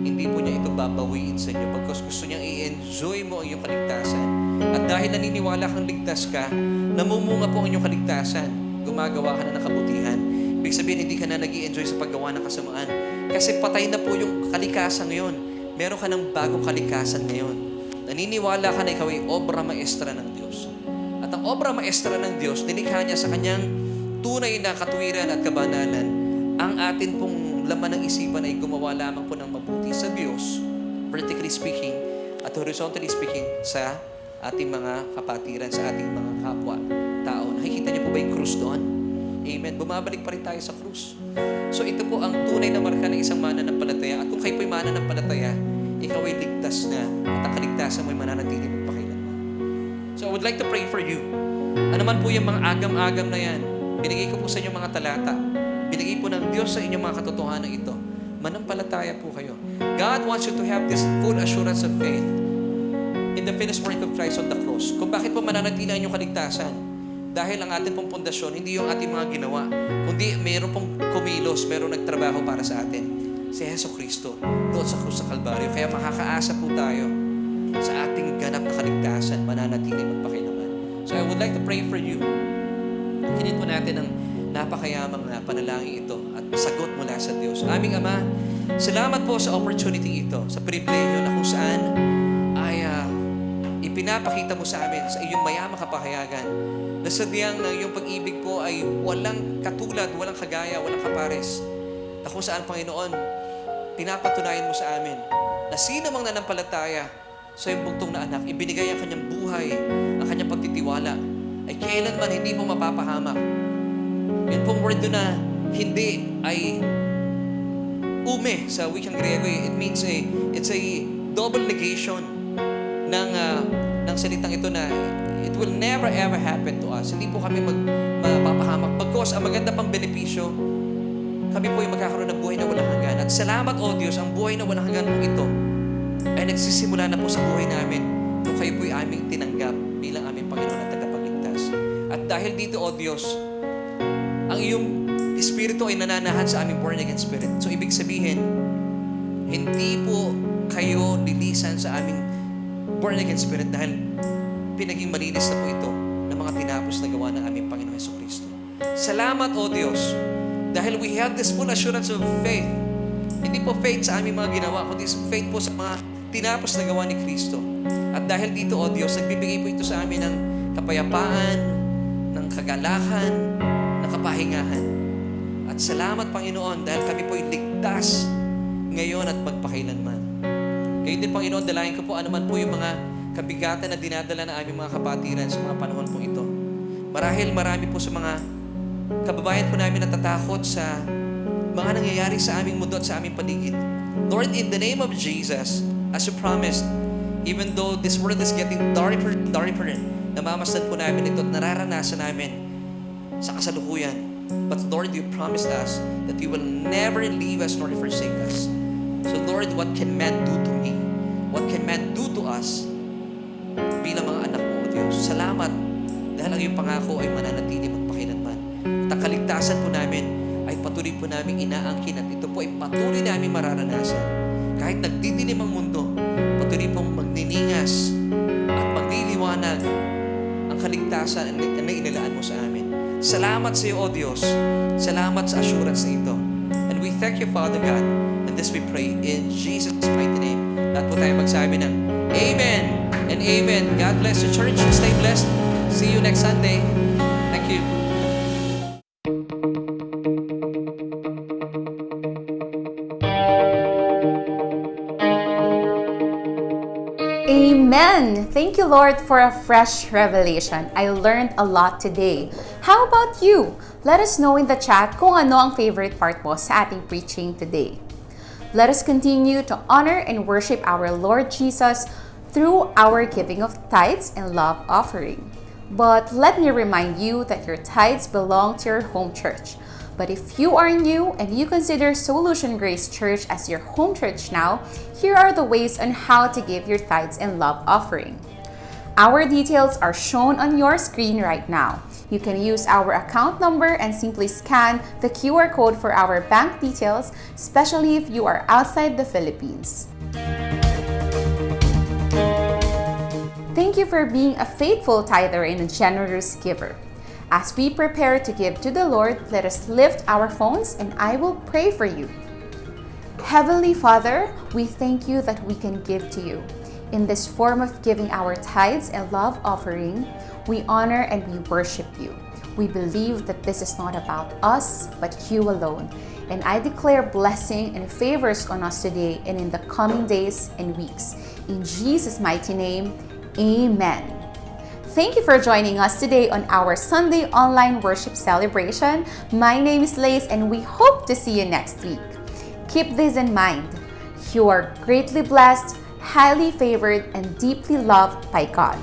hindi po niya ito babawiin sa inyo pagkos gusto niyang i-enjoy mo ang iyong kaligtasan. At dahil naniniwala kang ligtas ka, namumunga po ang iyong kaligtasan, gumagawa ka na ng kabutihan. Ibig sabihin, hindi ka na nag-i-enjoy sa paggawa ng kasamaan. Kasi patay na po yung kalikasan ngayon. Meron ka ng bagong kalikasan ngayon. Naniniwala ka na ikaw ay obra maestra ng Diyos. At ang obra maestra ng Diyos, nilikha niya sa kanyang tunay na katuwiran at kabanalan. Ang atin pong laman ng isipan ay gumawa lamang po ng mabuti sa Diyos, vertically speaking, at horizontally speaking, sa ating mga kapatiran, sa ating mga kapwa-tao. Nakikita niyo po ba yung krus doon? Amen. Bumabalik pa rin tayo sa krus. So ito po ang tunay na marka ng isang mananampalataya. At kung kayo po'y mananampalataya, ikaw ay ligtas na at ang kaligtasan mo'y mananatili magpakailanman. So I would like to pray for you. Ano man po yung mga agam-agam na yan, binigay ko po sa inyo mga talata. Binigay po ng Diyos sa inyong mga katotohanan ito. Manampalataya po kayo. God wants you to have this full assurance of faith in the finished work of Christ on the cross. Kung bakit po mananatili ang inyong kaligtasan? Dahil ang ating pong pundasyon, hindi yung ating mga ginawa, kundi mayroon pong kumilos, mayroon nagtrabaho para sa atin. Si Hesus Kristo, doon sa krus sa Kalbaryo. Kaya makakaasa po tayo sa ating ganap na kaligtasan, mananatili magpakailanman. So I would like to pray for you. Kinin po natin ang napakayamang na panalangin ito at sagot mula sa Diyos. Aming Ama, salamat po sa opportunity ito, sa pribilehiyo na kung saan ay ipinapakita mo sa amin sa iyong mayamang kapahayagan na sadyang na iyong pag-ibig po ay walang katulad, walang kagaya, walang kapares. Na kung saan, Panginoon, pinapatunayan mo sa amin na sino mang nanampalataya sa iyong bugtong na anak, ibinigay ang kanyang buhay, ang kanyang pagtitiwala, ay kailanman hindi mo mapapahamak. Yun pong word doon na hindi ay ume sa wikang Griego. It means it's a double negation ng salitang ito na it will never ever happen to us. Hindi po kami mapapahamak. Bagkos, ang maganda pang benepisyo, kami po ay magkakaroon ng buhay na walang hanggan. At salamat, O Diyos, ang buhay na walang hanggan po ito ay nagsisimula na po sa buhay namin nung kayo po ay aming tinanggap bilang aming Panginoon at tagapagligtas. At dahil dito, O Diyos, ang iyong Espiritu ay nananahan sa aming born-again spirit. So, ibig sabihin, hindi po kayo lilisan sa aming born-again spirit dahil pinaging malinis na po ito ng mga tinapos na gawa ng aming Panginoon Jesucristo. Salamat, O Diyos, dahil we have this full assurance of faith. Hindi po faith sa aming mga ginawa, kundi faith po sa mga tinapos na gawa ni Kristo. At dahil dito, O Diyos, nagbibigay po ito sa amin ng kapayapaan, ng kagalakan, ng kapahingahan. At salamat, Panginoon, dahil kami po ay ligtas ngayon at magpakailanman. Kayo din, Panginoon, dalayan ko po anuman po yung mga kabigatan na dinadala ng aming mga kapatiran sa mga panahon po ito. Marahil marami po sa mga kababayan po namin natatakot sa mga nangyayari sa aming mundo at sa aming paligid. Lord, in the name of Jesus, as you promised, even though this world is getting darker, namamasdan po namin ito at nararanasan namin sa kasalukuyan. But Lord, you promised us that you will never leave us nor forsake us. So Lord, what can man do to me? What can man do to us bilang mga anak mo, O Diyos? Salamat dahil ang iyong pangako ay mananatili magpakailanman. At ang kaligtasan po namin ay patuloy po namin inaangkin at ito po ay patuloy namin mararanasan. Kahit nagdidilim ang mundo, patuloy pong magniningas at magliliwanag ang kaligtasan na inilaan mo sa amin. Salamat sa iyo, O Diyos. Salamat sa assurance na ito. And we thank you, Father God. And this we pray in Jesus' mighty name. Lahat po tayo magsabi ng Amen and Amen. God bless the church. Stay blessed. See you next Sunday. Thank you. Amen! Thank you, Lord, for a fresh revelation. I learned a lot today. How about you? Let us know in the chat kung ano ang favorite part mo sa ating preaching today. Let us continue to honor and worship our Lord Jesus through our giving of tithes and love offering. But let me remind you that your tithes belong to your home church. But if you are new and you consider Solution Grace Church as your home church now, here are the ways on how to give your tithes and love offering. Our details are shown on your screen right now. You can use our account number and simply scan the QR code for our bank details, especially if you are outside the Philippines. Thank you for being a faithful tither and a generous giver. As we prepare to give to the Lord, let us lift our phones and I will pray for you. Heavenly Father, we thank you that we can give to you. In this form of giving our tithes and love offering, we honor and we worship you. We believe that this is not about us, but you alone. And I declare blessing and favors on us today and in the coming days and weeks. In Jesus' mighty name, Amen. Thank you for joining us today on our Sunday online worship celebration. My name is Lace and we hope to see you next week. Keep this in mind. You are greatly blessed, highly favored, and deeply loved by God.